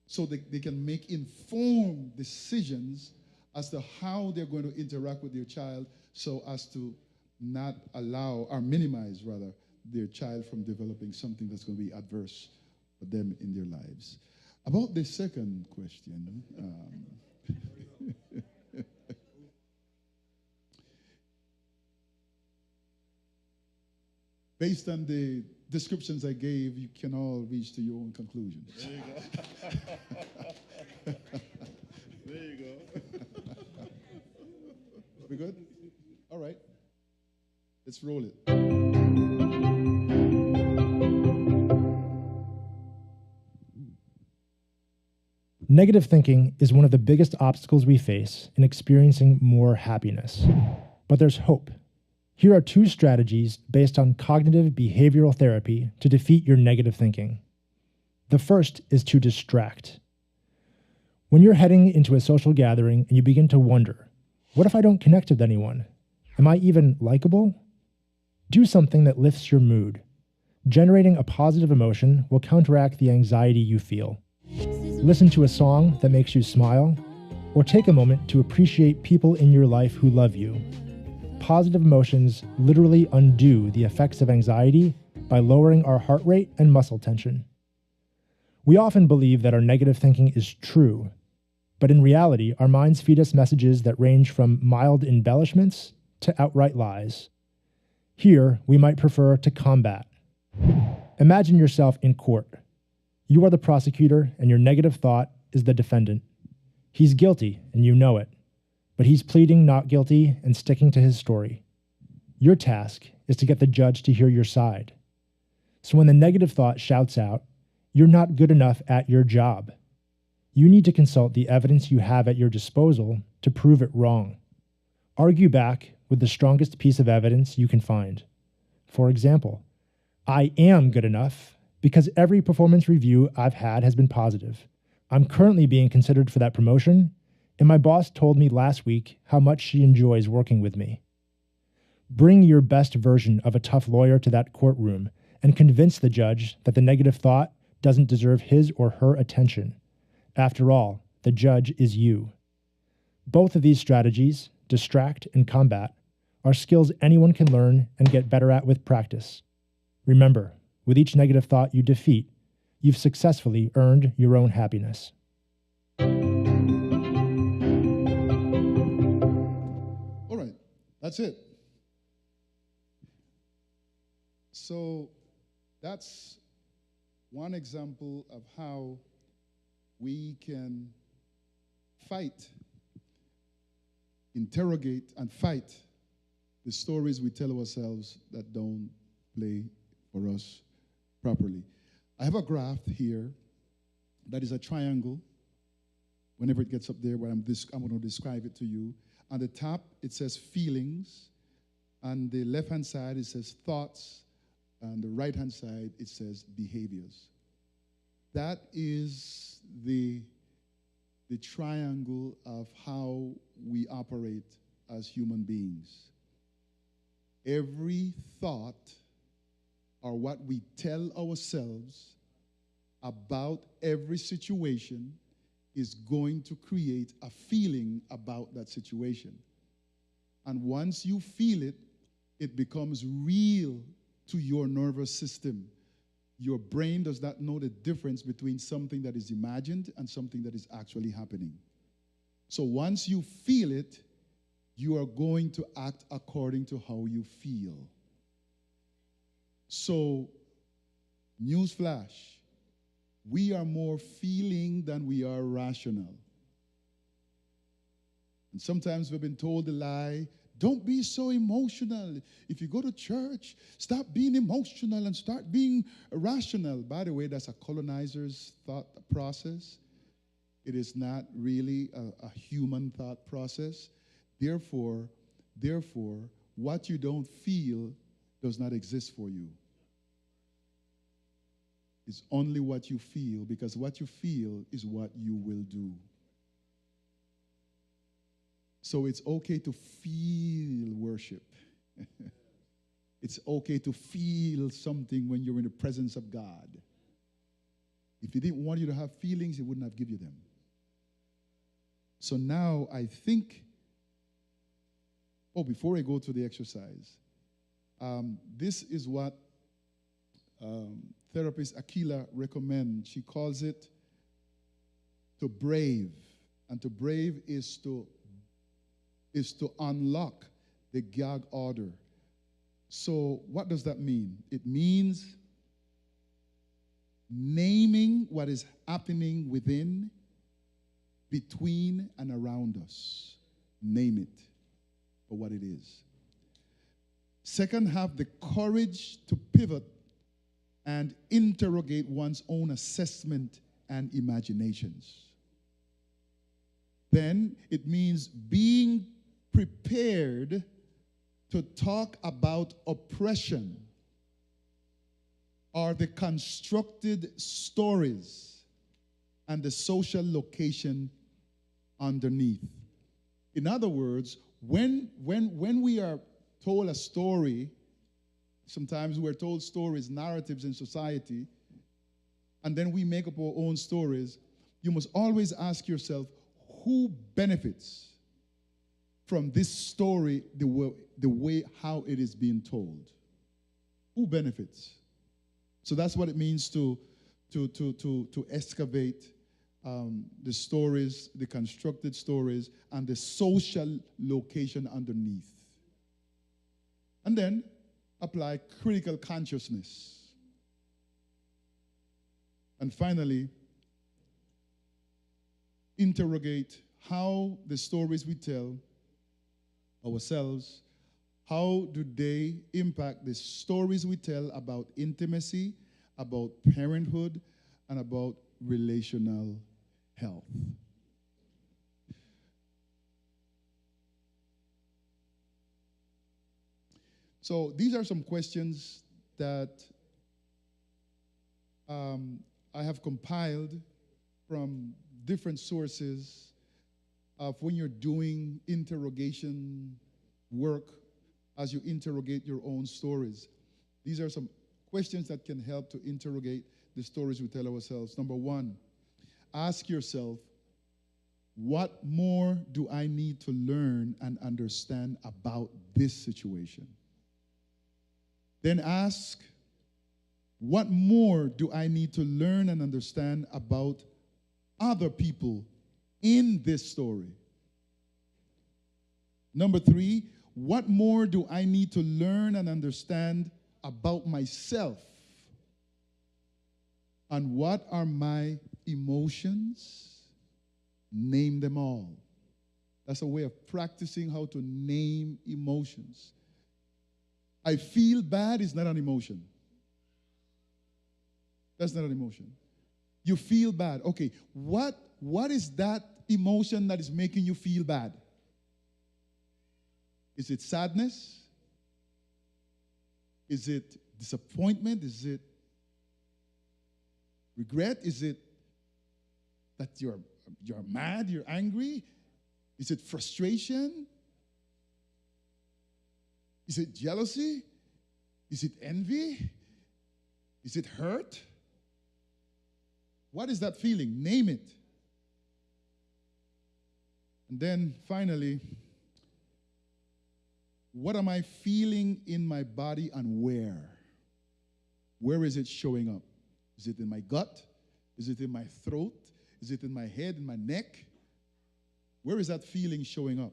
so that they can make informed decisions as to how they're going to interact with their child so as to not allow or minimize, rather, their child from developing something that's going to be adverse for them in their lives. About the second question, based on the descriptions I gave, you can all reach to your own conclusions. There you go. There you go. We good? All right. Let's roll it. Negative thinking is one of the biggest obstacles we face in experiencing more happiness. But there's hope. Here are 2 strategies based on cognitive behavioral therapy to defeat your negative thinking. The first is to distract. When you're heading into a social gathering and you begin to wonder, what if I don't connect with anyone? Am I even likable? Do something that lifts your mood. Generating a positive emotion will counteract the anxiety you feel. Listen to a song that makes you smile, or take a moment to appreciate people in your life who love you. Positive emotions literally undo the effects of anxiety by lowering our heart rate and muscle tension. We often believe that our negative thinking is true, but in reality, our minds feed us messages that range from mild embellishments to outright lies. Here, we might prefer to combat. Imagine yourself in court. You are the prosecutor, and your negative thought is the defendant. He's guilty, and you know it, but he's pleading not guilty and sticking to his story. Your task is to get the judge to hear your side. So when the negative thought shouts out, "You're not good enough at your job," You need to consult the evidence you have at your disposal to prove it wrong. Argue back with the strongest piece of evidence you can find. For example, I am good enough because every performance review I've had has been positive. I'm currently being considered for that promotion, and my boss told me last week how much she enjoys working with me. Bring your best version of a tough lawyer to that courtroom and convince the judge that the negative thought doesn't deserve his or her attention. After all, the judge is you. Both of these strategies, distract and combat, are skills anyone can learn and get better at with practice. Remember, with each negative thought you defeat, you've successfully earned your own happiness. All right, that's it. So that's one example of how we can fight, interrogate, and fight the stories we tell ourselves that don't play for us properly. I have a graph here that is a triangle. Whenever it gets up there, I'm going to describe it to you. On the top, it says feelings. On the left-hand side, it says thoughts. On the right-hand side, it says behaviors. That is the triangle of how we operate as human beings. Every thought or what we tell ourselves about every situation is going to create a feeling about that situation. And once you feel it, it becomes real to your nervous system. Your brain does not know the difference between something that is imagined and something that is actually happening. So once you feel it, you are going to act according to how you feel. So, newsflash, we are more feeling than we are rational. And sometimes we've been told the lie, don't be so emotional. If you go to church, stop being emotional and start being rational. By the way, that's a colonizer's thought process. It is not really a human thought process. Therefore, what you don't feel does not exist for you. It's only what you feel, because what you feel is what you will do. So it's okay to feel worship. It's okay to feel something when you're in the presence of God. If he didn't want you to have feelings, he wouldn't have given you them. So now I think, before I go to the exercise, this is what therapist Akila recommends. She calls it to brave. And to brave is to unlock the gag order. So what does that mean? It means naming what is happening within, between, and around us. Name it for what it is. Second, have the courage to pivot and interrogate one's own assessment and imaginations. Then it means being prepared to talk about oppression or the constructed stories and the social location underneath. In other words, when we are told a story, sometimes we're told stories, narratives in society, and then we make up our own stories. You must always ask yourself, who benefits from this story, the way how it is being told? Who benefits? So that's what it means to excavate the stories, the constructed stories, and the social location underneath. And then apply critical consciousness. And finally, interrogate how the stories we tell ourselves, how do they impact the stories we tell about intimacy, about parenthood, and about relational health. So these are some questions that I have compiled from different sources of when you're doing interrogation work as you interrogate your own stories. These are some questions that can help to interrogate the stories we tell ourselves. Number one, ask yourself, what more do I need to learn and understand about this situation? Then ask, what more do I need to learn and understand about other people in this story? Number three, what more do I need to learn and understand about myself? And what are my emotions? Name them all. That's a way of practicing how to name emotions. I feel bad is not an emotion. That's not an emotion. You feel bad. Okay, what is that emotion that is making you feel bad? Is it sadness? Is it disappointment? Is it regret? Is it that you're mad, you're angry? Is it frustration? Is it jealousy? Is it envy? Is it hurt? What is that feeling? Name it. And then finally, what am I feeling in my body and where? Where is it showing up? Is it in my gut? Is it in my throat? Is it in my head, in my neck? Where is that feeling showing up?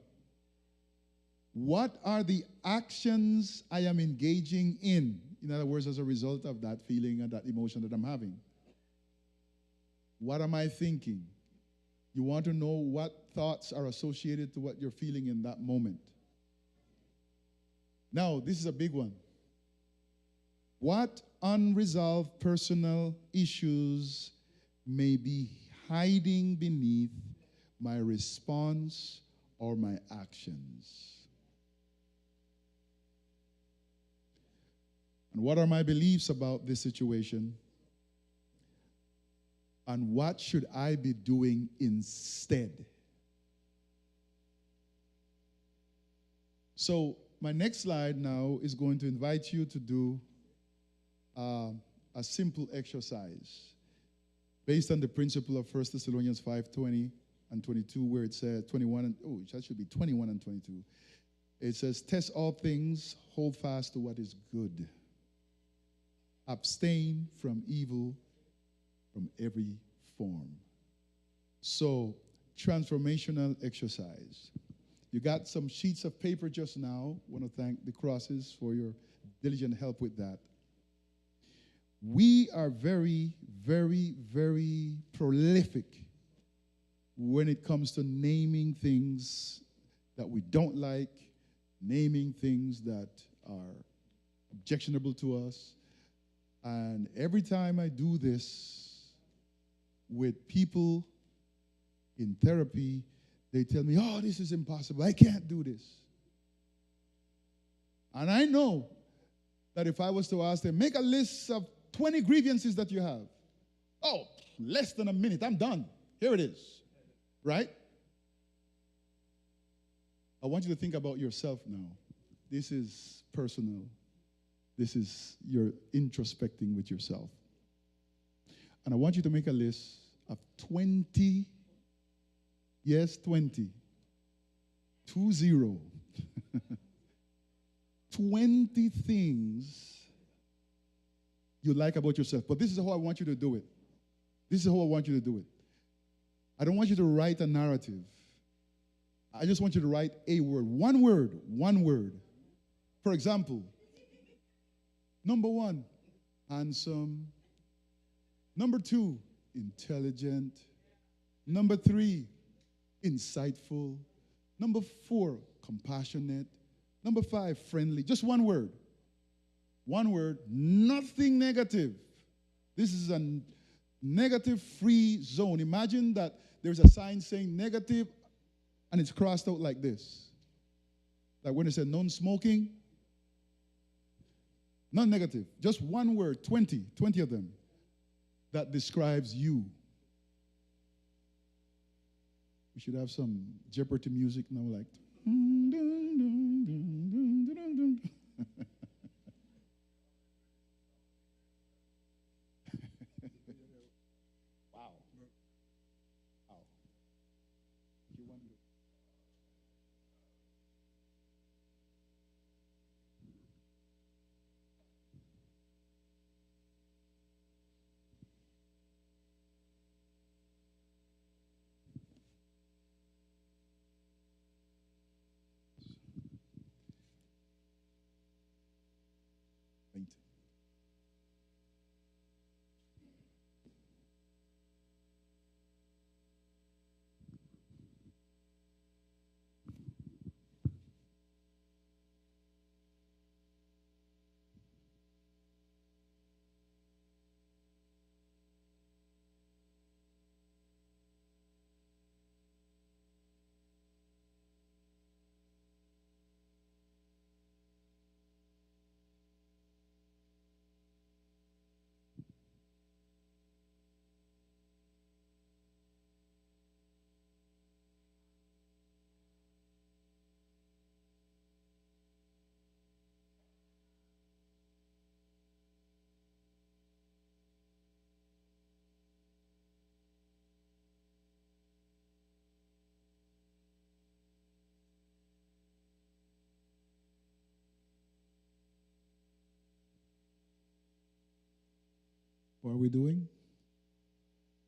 What are the actions I am engaging in? In other words, as a result of that feeling and that emotion that I'm having. What am I thinking? You want to know what thoughts are associated to what you're feeling in that moment. Now, this is a big one. What unresolved personal issues may be hiding beneath my response or my actions? And what are my beliefs about this situation? And what should I be doing instead? So my next slide now is going to invite you to do a simple exercise based on the principle of 1 Thessalonians 5:20 and 22, where it says 21 and that should be 21 and 22. It says, "Test all things, hold fast to what is good. Abstain from evil, from every form." So, transformational exercise. You got some sheets of paper just now. I want to thank the Crosses for your diligent help with that. We are very, very, very prolific when it comes to naming things that we don't like, naming things that are objectionable to us. And every time I do this with people in therapy, they tell me, "Oh, this is impossible. I can't do this." And I know that if I was to ask them, make a list of 20 grievances that you have. Oh, less than a minute. I'm done. Here it is. Right? I want you to think about yourself now. This is personal. This is your introspecting with yourself. And I want you to make a list of 20, yes, 20, 20, 20 things you like about yourself. But this is how I want you to do it. This is how I want you to do it. I don't want you to write a narrative. I just want you to write a word. One word. One word. For example, number 1, handsome. Number 2, intelligent. Number 3, insightful. Number 4, compassionate. Number 5, friendly. Just one word. One word, nothing negative. This is a negative-free zone. Imagine that there's a sign saying negative, and it's crossed out like this. Like when it said non-smoking, non-negative, just one word, 20 of them, that describes you. We should have some Jeopardy music now, like. Wow. Wow. You want to- 20. What are we doing?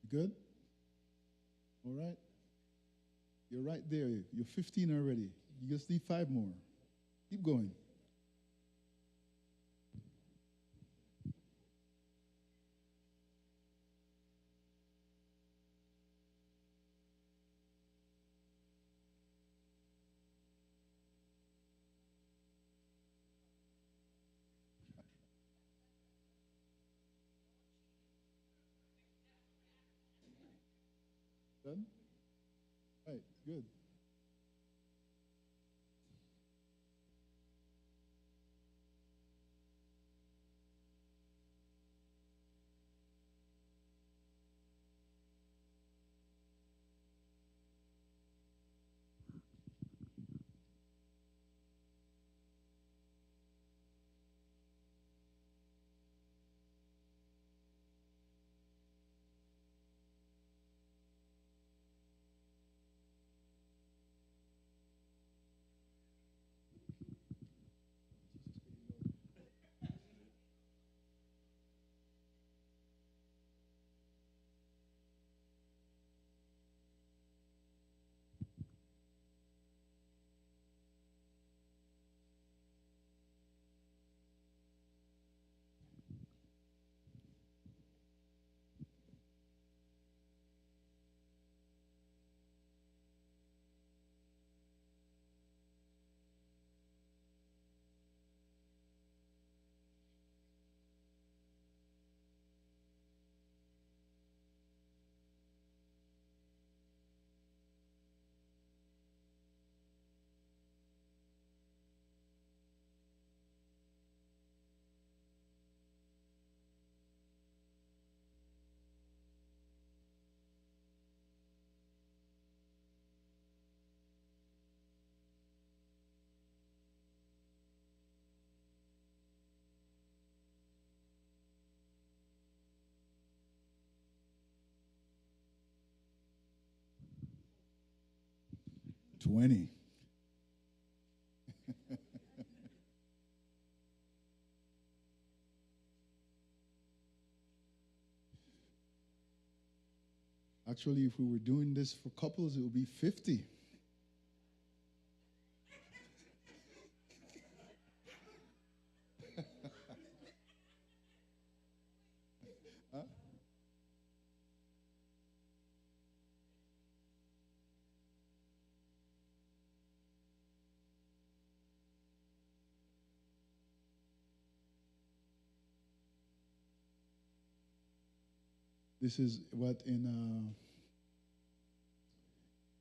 Good? All right. You're right there. You're 15 already. You just need 5 more. Keep going. Done? Right, good. $20. Actually, if we were doing this for couples, it would be 50. Huh? This is what in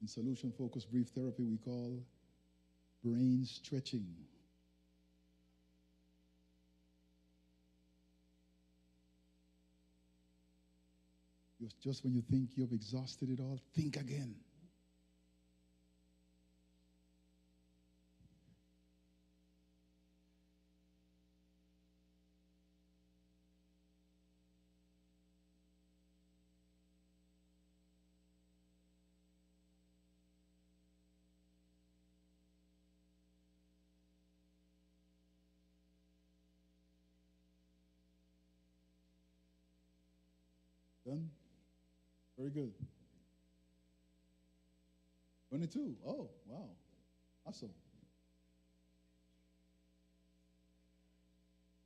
In solution-focused brief therapy, we call brain stretching. Just when you think you've exhausted it all, think again. Done? Very good. 22. Oh, wow. Awesome.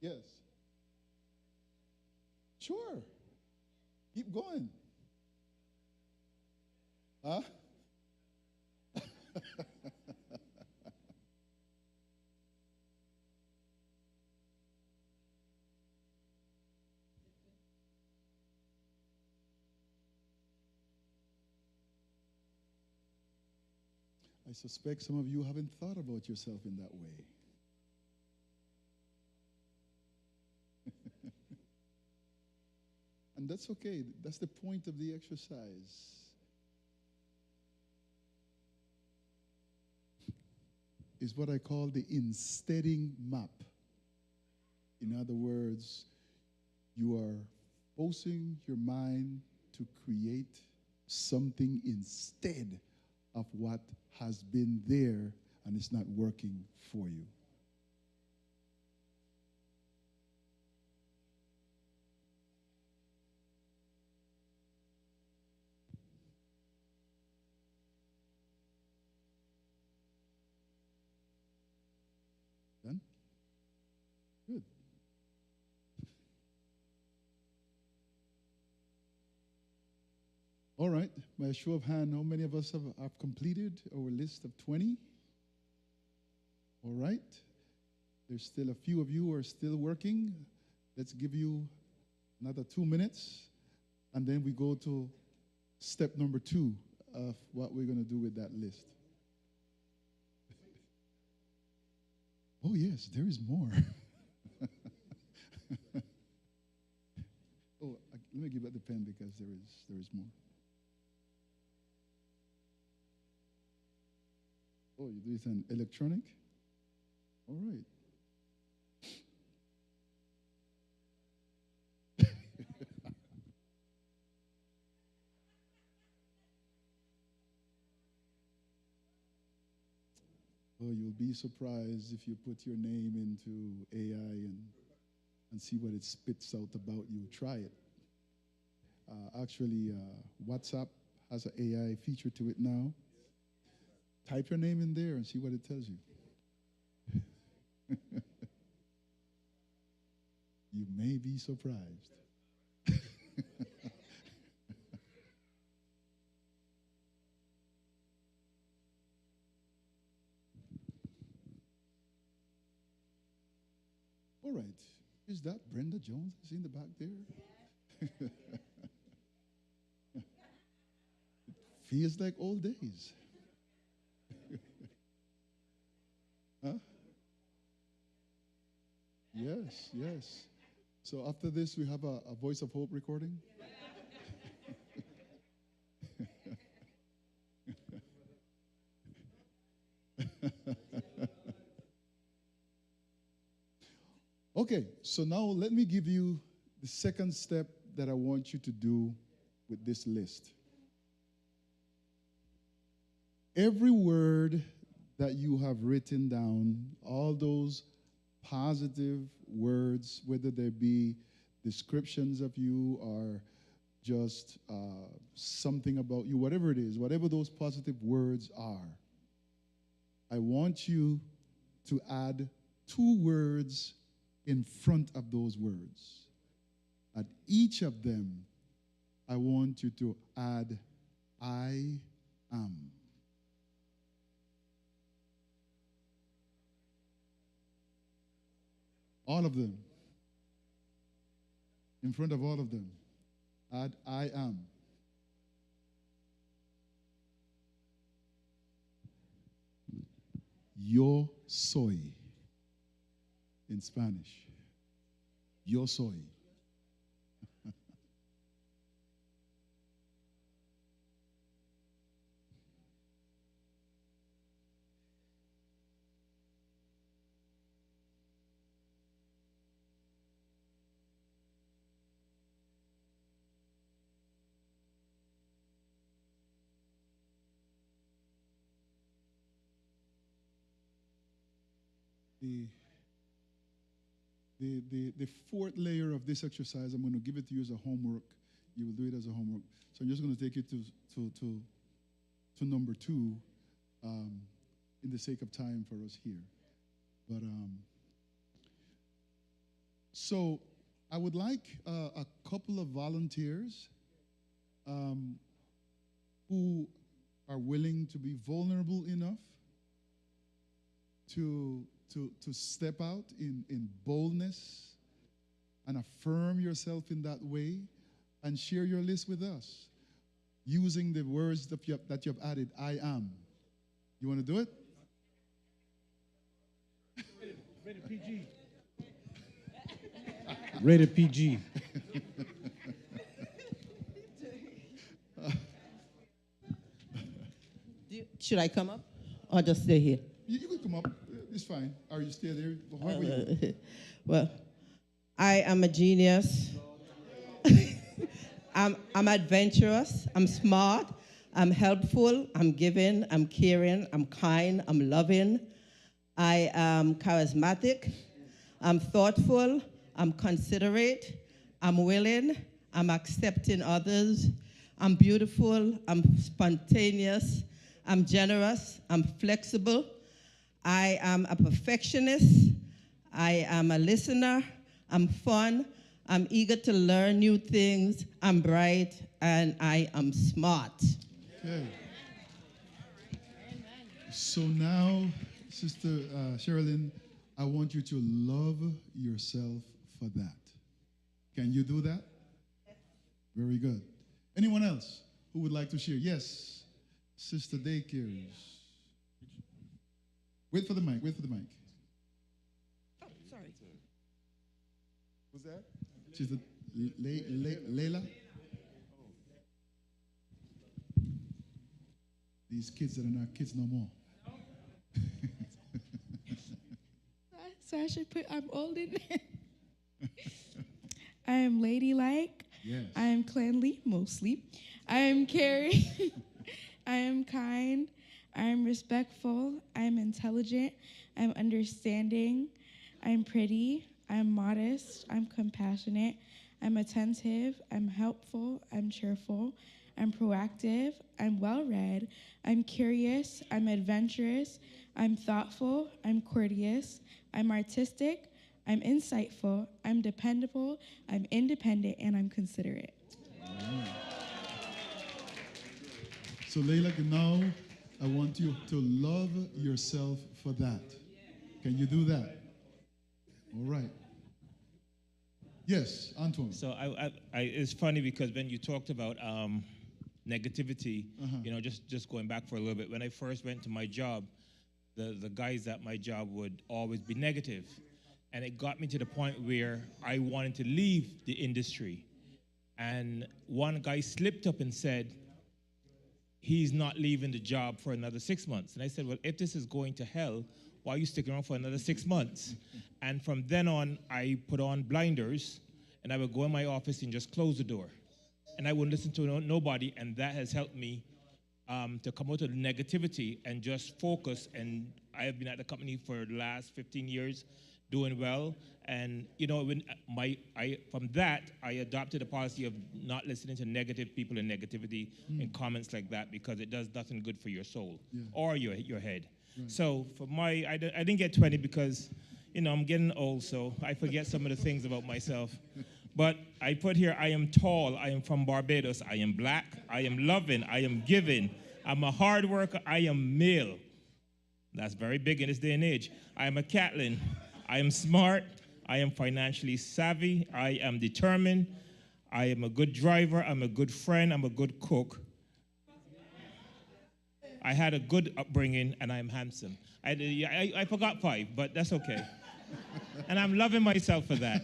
Yes. Sure. Keep going. Huh? I suspect some of you haven't thought about yourself in that way. And that's okay. That's the point of the exercise. Is what I call the insteading map. In other words, you are forcing your mind to create something instead of what has been there and it's not working for you. Done? Good. All right, by a show of hand, how many of us have completed our list of 20? All right. There's still a few of you who are still working. Let's give you another 2 minutes, and then we go to step number 2 of what we're going to do with that list. Oh, yes, there is more. Oh, let me give out the pen because there is more. Oh, you do it in electronic? All right. Oh, you'll be surprised if you put your name into AI and see what it spits out about you. Try it. Actually, WhatsApp has an AI feature to it now. Type your name in there and see what it tells you. You may be surprised. All right. Is that Brenda Jones? Is in the back there? It feels like old days. Huh? Yes, yes. So after this, we have a Voice of Hope recording. Okay, so now let me give you the second step that I want you to do with this list. Every word that you have written down, all those positive words, whether they be descriptions of you or just something about you, whatever it is, whatever those positive words are, I want you to add 2 words in front of those words. At each of them, I want you to add, I am. All of them. In front of all of them. Add, I am. Yo soy in Spanish. Yo soy. The fourth layer of this exercise, I'm going to give it to you as a homework. You will do it as a homework. So I'm just going to take it to number 2 in the sake of time for us here. But so I would like a couple of volunteers who are willing to be vulnerable enough to step out in boldness and affirm yourself in that way and share your list with us using the words that you have added, I am. You want to do it? Rated PG. Rated PG. Should I come up or just stay here? You can come up. It's fine. Or you stay there. However you want. Well, I am a genius. I'm adventurous. I'm smart. I'm helpful. I'm giving. I'm caring. I'm kind. I'm loving. I am charismatic. I'm thoughtful. I'm considerate. I'm willing. I'm accepting others. I'm beautiful. I'm spontaneous. I'm generous. I'm flexible. I am a perfectionist. I am a listener. I'm fun. I'm eager to learn new things. I'm bright, and I am smart. Okay. So now, Sister Sherilyn, I want you to love yourself for that. Can you do that? Very good. Anyone else who would like to share? Yes, Sister Daycares. Wait for the mic. Oh, sorry. Who's that? She's the Layla. These kids that are not kids no more. So I should put I'm old in there. I am ladylike. Yes. I am cleanly, mostly. I am caring. I am kind. I am respectful. I am intelligent. I am understanding. I am pretty. I am modest. I'm compassionate. I'm attentive. I'm helpful. I'm cheerful. I'm proactive. I'm well-read. I'm curious. I'm adventurous. I'm thoughtful. I'm courteous. I'm artistic. I'm insightful. I'm dependable. I'm independent, and I'm considerate. So Layla, now I want you to love yourself for that. Can you do that? All right. Yes, Antoine. So it's funny because when you talked about negativity, you know, just going back for a little bit, when I first went to my job, the guys at my job would always be negative. And it got me to the point where I wanted to leave the industry. And one guy slipped up and said, he's not leaving the job for another 6 months. And I said, well, if this is going to hell, why are you sticking around for another 6 months? And from then on, I put on blinders, and I would go in my office and just close the door. And I wouldn't listen to nobody, and that has helped me to come out of the negativity and just focus. And I have been at the company for the last 15 years, doing well. And, you know, from that, I adopted a policy of not listening to negative people and negativity and comments like that, because it does nothing good for your soul or your head. Right. So for I didn't get 20 because, you know, I'm getting old, so I forget some of the things about myself. But I put here, I am tall, I am from Barbados, I am black, I am loving, I am giving, I'm a hard worker, I am male. That's very big in this day and age. I am a Catlin, I am smart, I am financially savvy, I am determined, I am a good driver, I'm a good friend, I'm a good cook. I had a good upbringing, and I'm handsome. I forgot 5, but that's okay. And I'm loving myself for that.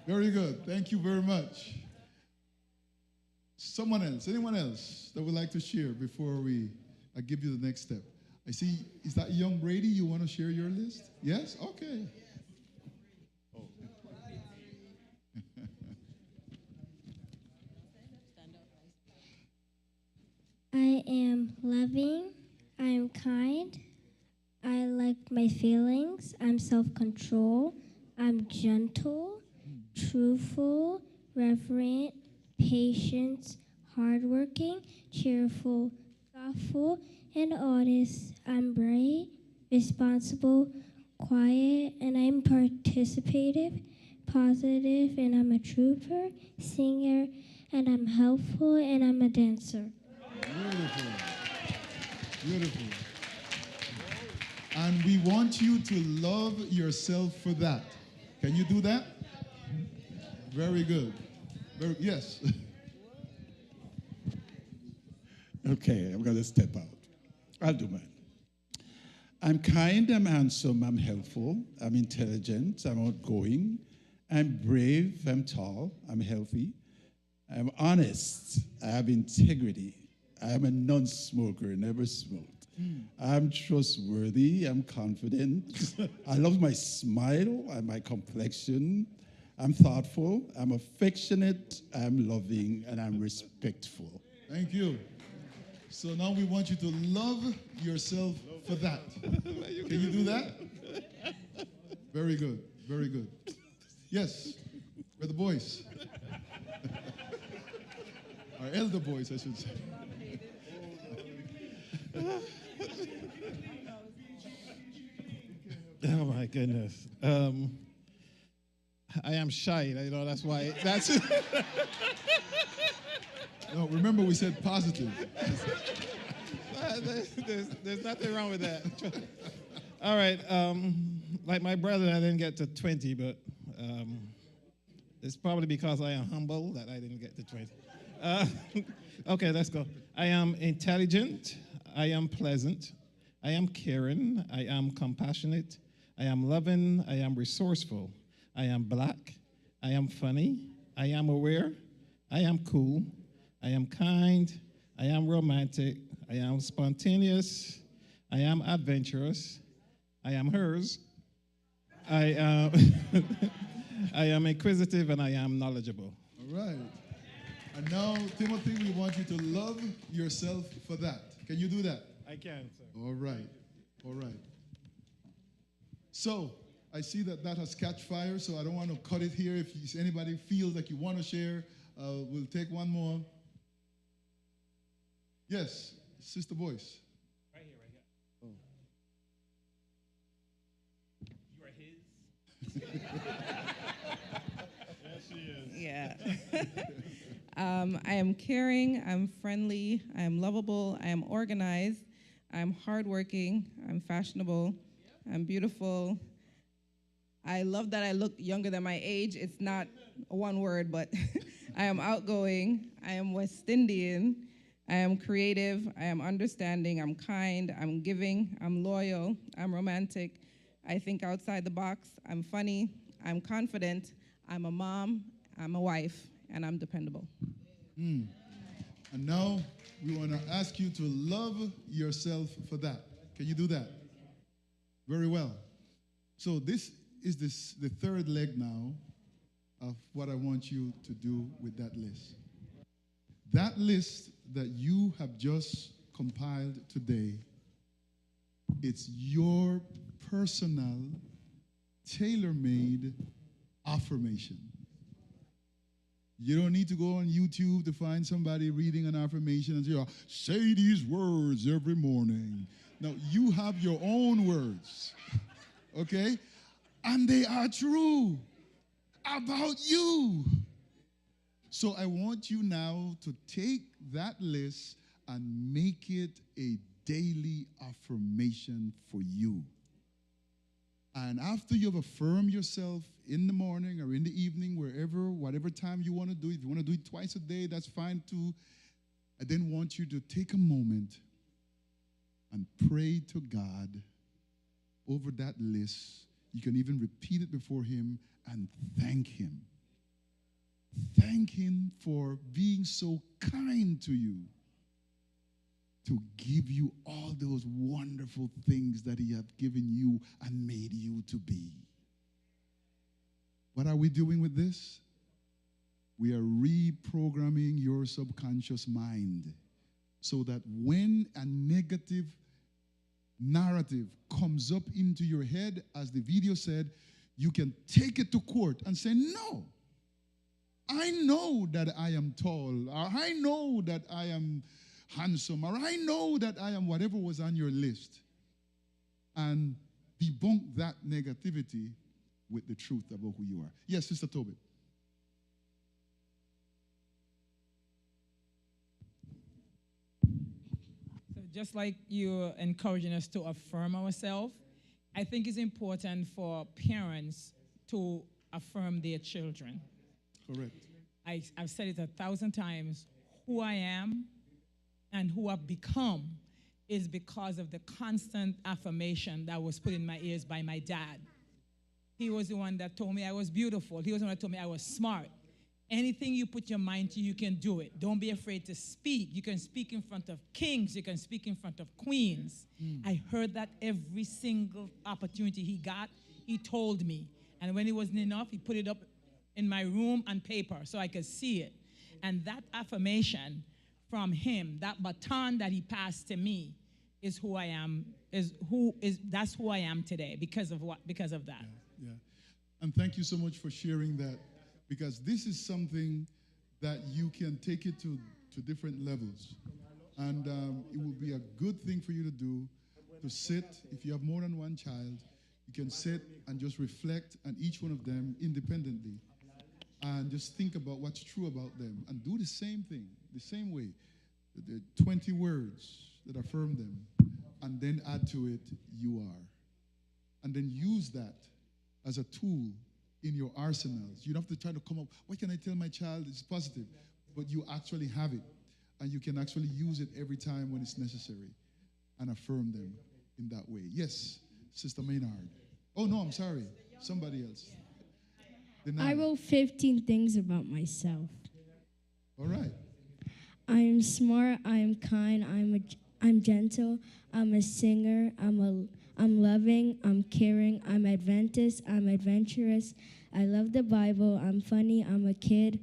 Very good. Thank you very much. Someone else, anyone else that would like to share before I give you the next step? I see, is that young Brady? You want to share your list? Yes? Okay. I am loving, I am kind, I like my feelings, I'm self-control, I'm gentle, truthful, reverent, patient, hardworking, cheerful, thoughtful, and honest. I'm bright, responsible, quiet, and I'm participative, positive, and I'm a trooper, singer, and I'm helpful, and I'm a dancer. Beautiful. Beautiful. And we want you to love yourself for that. Can you do that? Very good. Yes. Okay, I'm going to step out. I'll do mine. I'm kind, I'm handsome, I'm helpful, I'm intelligent, I'm outgoing, I'm brave, I'm tall, I'm healthy, I'm honest, I have integrity, I am a non-smoker, never smoked. I'm trustworthy, I'm confident, I love my smile and my complexion, I'm thoughtful, I'm affectionate, I'm loving, and I'm respectful. Thank you. So now we want you to love yourself for that. Can you do that? Very good. Very good. Yes. We're the boys. Our elder boys, I should say. Oh my goodness. I am shy, that's why. No, remember we said positive. There's nothing wrong with that. All right. Like my brother, I didn't get to 20, but it's probably because I am humble that I didn't get to 20. Okay, let's go. I am intelligent. I am pleasant. I am caring. I am compassionate. I am loving. I am resourceful. I am black. I am funny. I am aware. I am cool. I am kind. I am romantic. I am spontaneous. I am adventurous. I am hers. I am inquisitive, and I am knowledgeable. All right. And now, Timothy, we want you to love yourself for that. Can you do that? I can, sir. All right. All right. So, I see that has catch fire, so I don't want to cut it here. If anybody feels like you want to share, we'll take one more. Yes, Sister Boyce. Right here. Oh. You are his? Yes, she is. Yeah. I am caring, I'm friendly, I am lovable, I am organized, I'm hardworking, I'm fashionable, I'm beautiful. I love that I look younger than my age. It's not one word, but I am outgoing, I am West Indian, I am creative, I am understanding, I'm kind, I'm giving, I'm loyal, I'm romantic, I think outside the box, I'm funny, I'm confident, I'm a mom, I'm a wife, and I'm dependable. And now we want to ask you to love yourself for that. Can you do that? Very well. So this is the third leg now of what I want you to do with that list. That list that you have just compiled today, it's your personal, tailor-made affirmation. You don't need to go on YouTube to find somebody reading an affirmation and say these words every morning. No, you have your own words, okay? And they are true about you. So I want you now to take that list and make it a daily affirmation for you. And after you've affirmed yourself in the morning or in the evening, whatever time you want to do, if you want to do it twice a day, that's fine too. I then want you to take a moment and pray to God over that list. You can even repeat it before Him and thank Him. Thank Him for being so kind to you, to give you all those wonderful things that He hath given you and made you to be. What are we doing with this? We are reprogramming your subconscious mind so that when a negative narrative comes up into your head, as the video said, you can take it to court and say, no, I know that I am tall, or I know that I am handsome, or I know that I am whatever was on your list, and debunk that negativity with the truth about who you are. Yes, Sister Tobit. So just like you're encouraging us to affirm ourselves, I think it's important for parents to affirm their children. Correct. I've said it 1,000 times. Who I am and who I've become is because of the constant affirmation that was put in my ears by my dad. He was the one that told me I was beautiful. He was the one that told me I was smart. Anything you put your mind to, you can do it. Don't be afraid to speak. You can speak in front of kings. You can speak in front of queens. I heard that every single opportunity he got, he told me. And when it wasn't enough, he put it up in my room on paper so I could see it. And that affirmation from him, that baton that he passed to me, is who I am. That's who I am today because of what? Because of that. Yeah. And thank you so much for sharing that, because this is something that you can take it to different levels. And it will be a good thing for you to do, to sit. If you have more than one child, you can sit and just reflect on each one of them independently and just think about what's true about them and do the same thing, the same way. The 20 words that affirm them, and then add to it, you are. And then use that as a tool in your arsenals. You don't have to try to come up, what can I tell my child is positive? But you actually have it, and you can actually use it every time when it's necessary and affirm them in that way. Yes, Sister Maynard. Oh, no, I'm sorry. Somebody else. I wrote 15 things about myself. All right. I am smart, I am kind, I'm gentle, I'm a singer, I'm loving, I'm caring, I'm Adventist, I'm adventurous, I love the Bible, I'm funny, I'm a kid,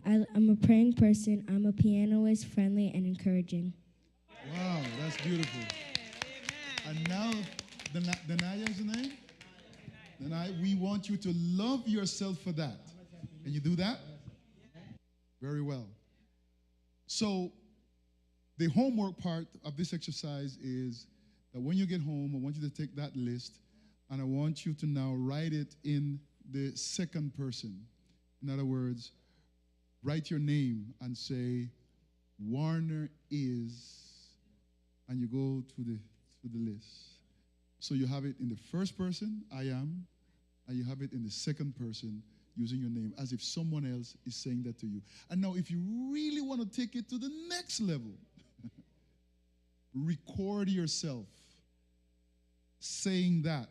I'm a praying person, I'm a pianist, friendly, and encouraging. Wow, that's beautiful. And now, Denaya is the name? Denaya, we want you to love yourself for that. Can you do that? Very well. So the homework part of this exercise is that when you get home, I want you to take that list and I want you to now write it in the second person. In other words, write your name and say, Warner is, and you go to the list. So you have it in the first person, I am, and you have it in the second person, using your name, as if someone else is saying that to you. And now, if you really want to take it to the next level, record yourself saying that.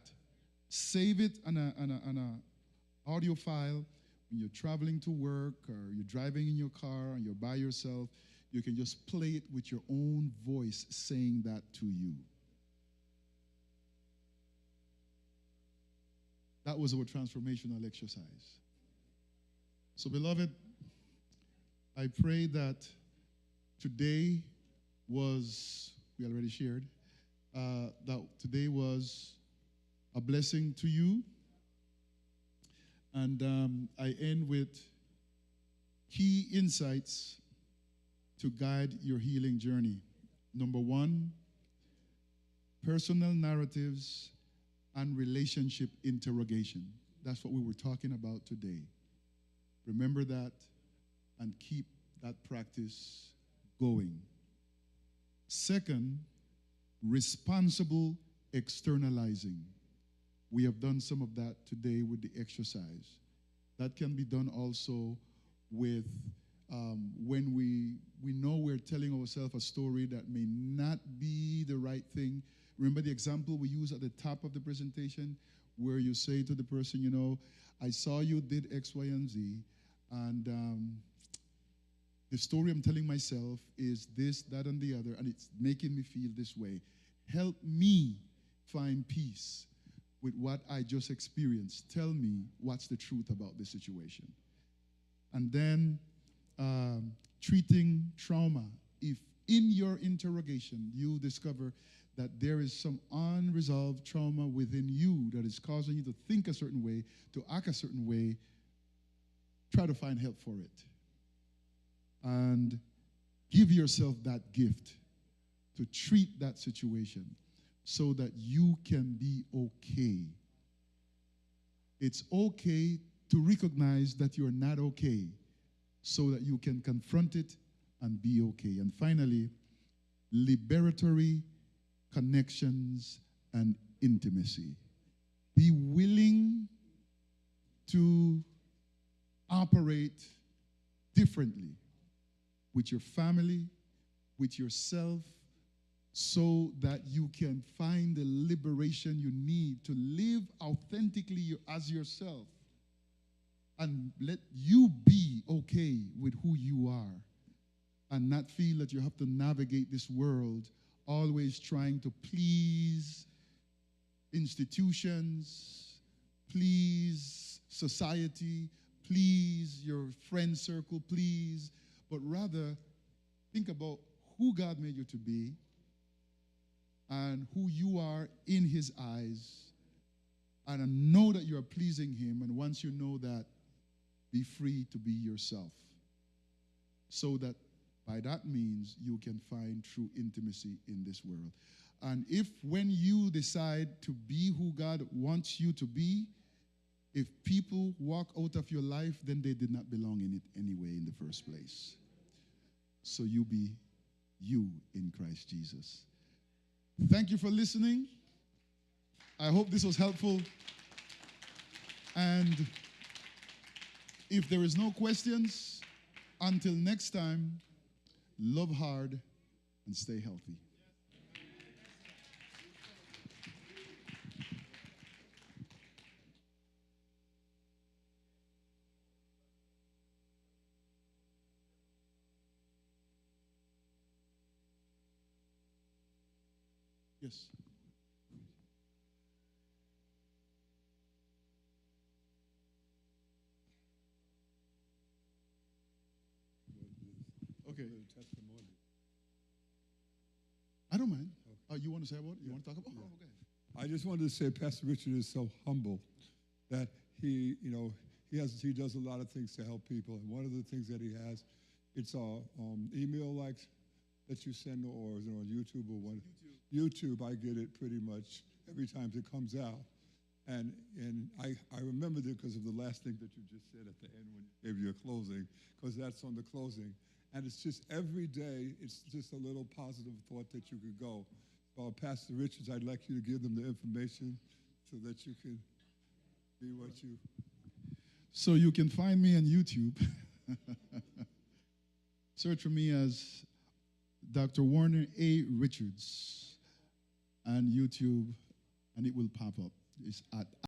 Save it on an audio file. When you're traveling to work or you're driving in your car and you're by yourself, you can just play it with your own voice saying that to you. That was our transformational exercise. So, beloved, I pray that today was, we already shared, that today was a blessing to you. And I end with key insights to guide your healing journey. Number one, personal narratives and relationship interrogation. That's what we were talking about today. Remember that and keep that practice going. Second, responsible externalizing. We have done some of that today with the exercise. That can be done also with when we know we're telling ourselves a story that may not be the right thing. Remember the example we used at the top of the presentation where you say to the person, you know, I saw you did X, Y, and Z, and the story I'm telling myself is this, that, and the other, and it's making me feel this way. Help me find peace with what I just experienced. Tell me what's the truth about this situation. And then treating trauma. If in your interrogation you discover that there is some unresolved trauma within you that is causing you to think a certain way, to act a certain way, try to find help for it. And give yourself that gift to treat that situation so that you can be okay. It's okay to recognize that you're not okay so that you can confront it and be okay. And finally, liberatory connections and intimacy. Be willing to operate differently with your family, with yourself, so that you can find the liberation you need to live authentically as yourself and let you be okay with who you are and not feel that you have to navigate this world always trying to please institutions, please society, please your friend circle, please, but rather think about who God made you to be and who you are in his eyes, and know that you are pleasing him. And once you know that, be free to be yourself, so that by that means you can find true intimacy in this world. And if when you decide to be who God wants you to be, if people walk out of your life, then they did not belong in it anyway in the first place. So you be you in Christ Jesus. Thank you for listening. I hope this was helpful. And if there is no questions, until next time, love hard and stay healthy. Yes. Okay. I don't mind. You want to say about it? You want to talk about it? Oh, okay. I just wanted to say Pastor Richard is so humble that he does a lot of things to help people. And one of the things that he has, it's email likes that you send, or is it on YouTube or what? YouTube, I get it pretty much every time it comes out. And I remember that because of the last thing that you just said at the end when you gave your closing, because that's on the closing. And it's just every day, it's just a little positive thought that you could go. Pastor Richards, I'd like you to give them the information so that you can be what you... So you can find me on YouTube. Search for me as Dr. Warner A. Richards on YouTube, and it will pop up. It's at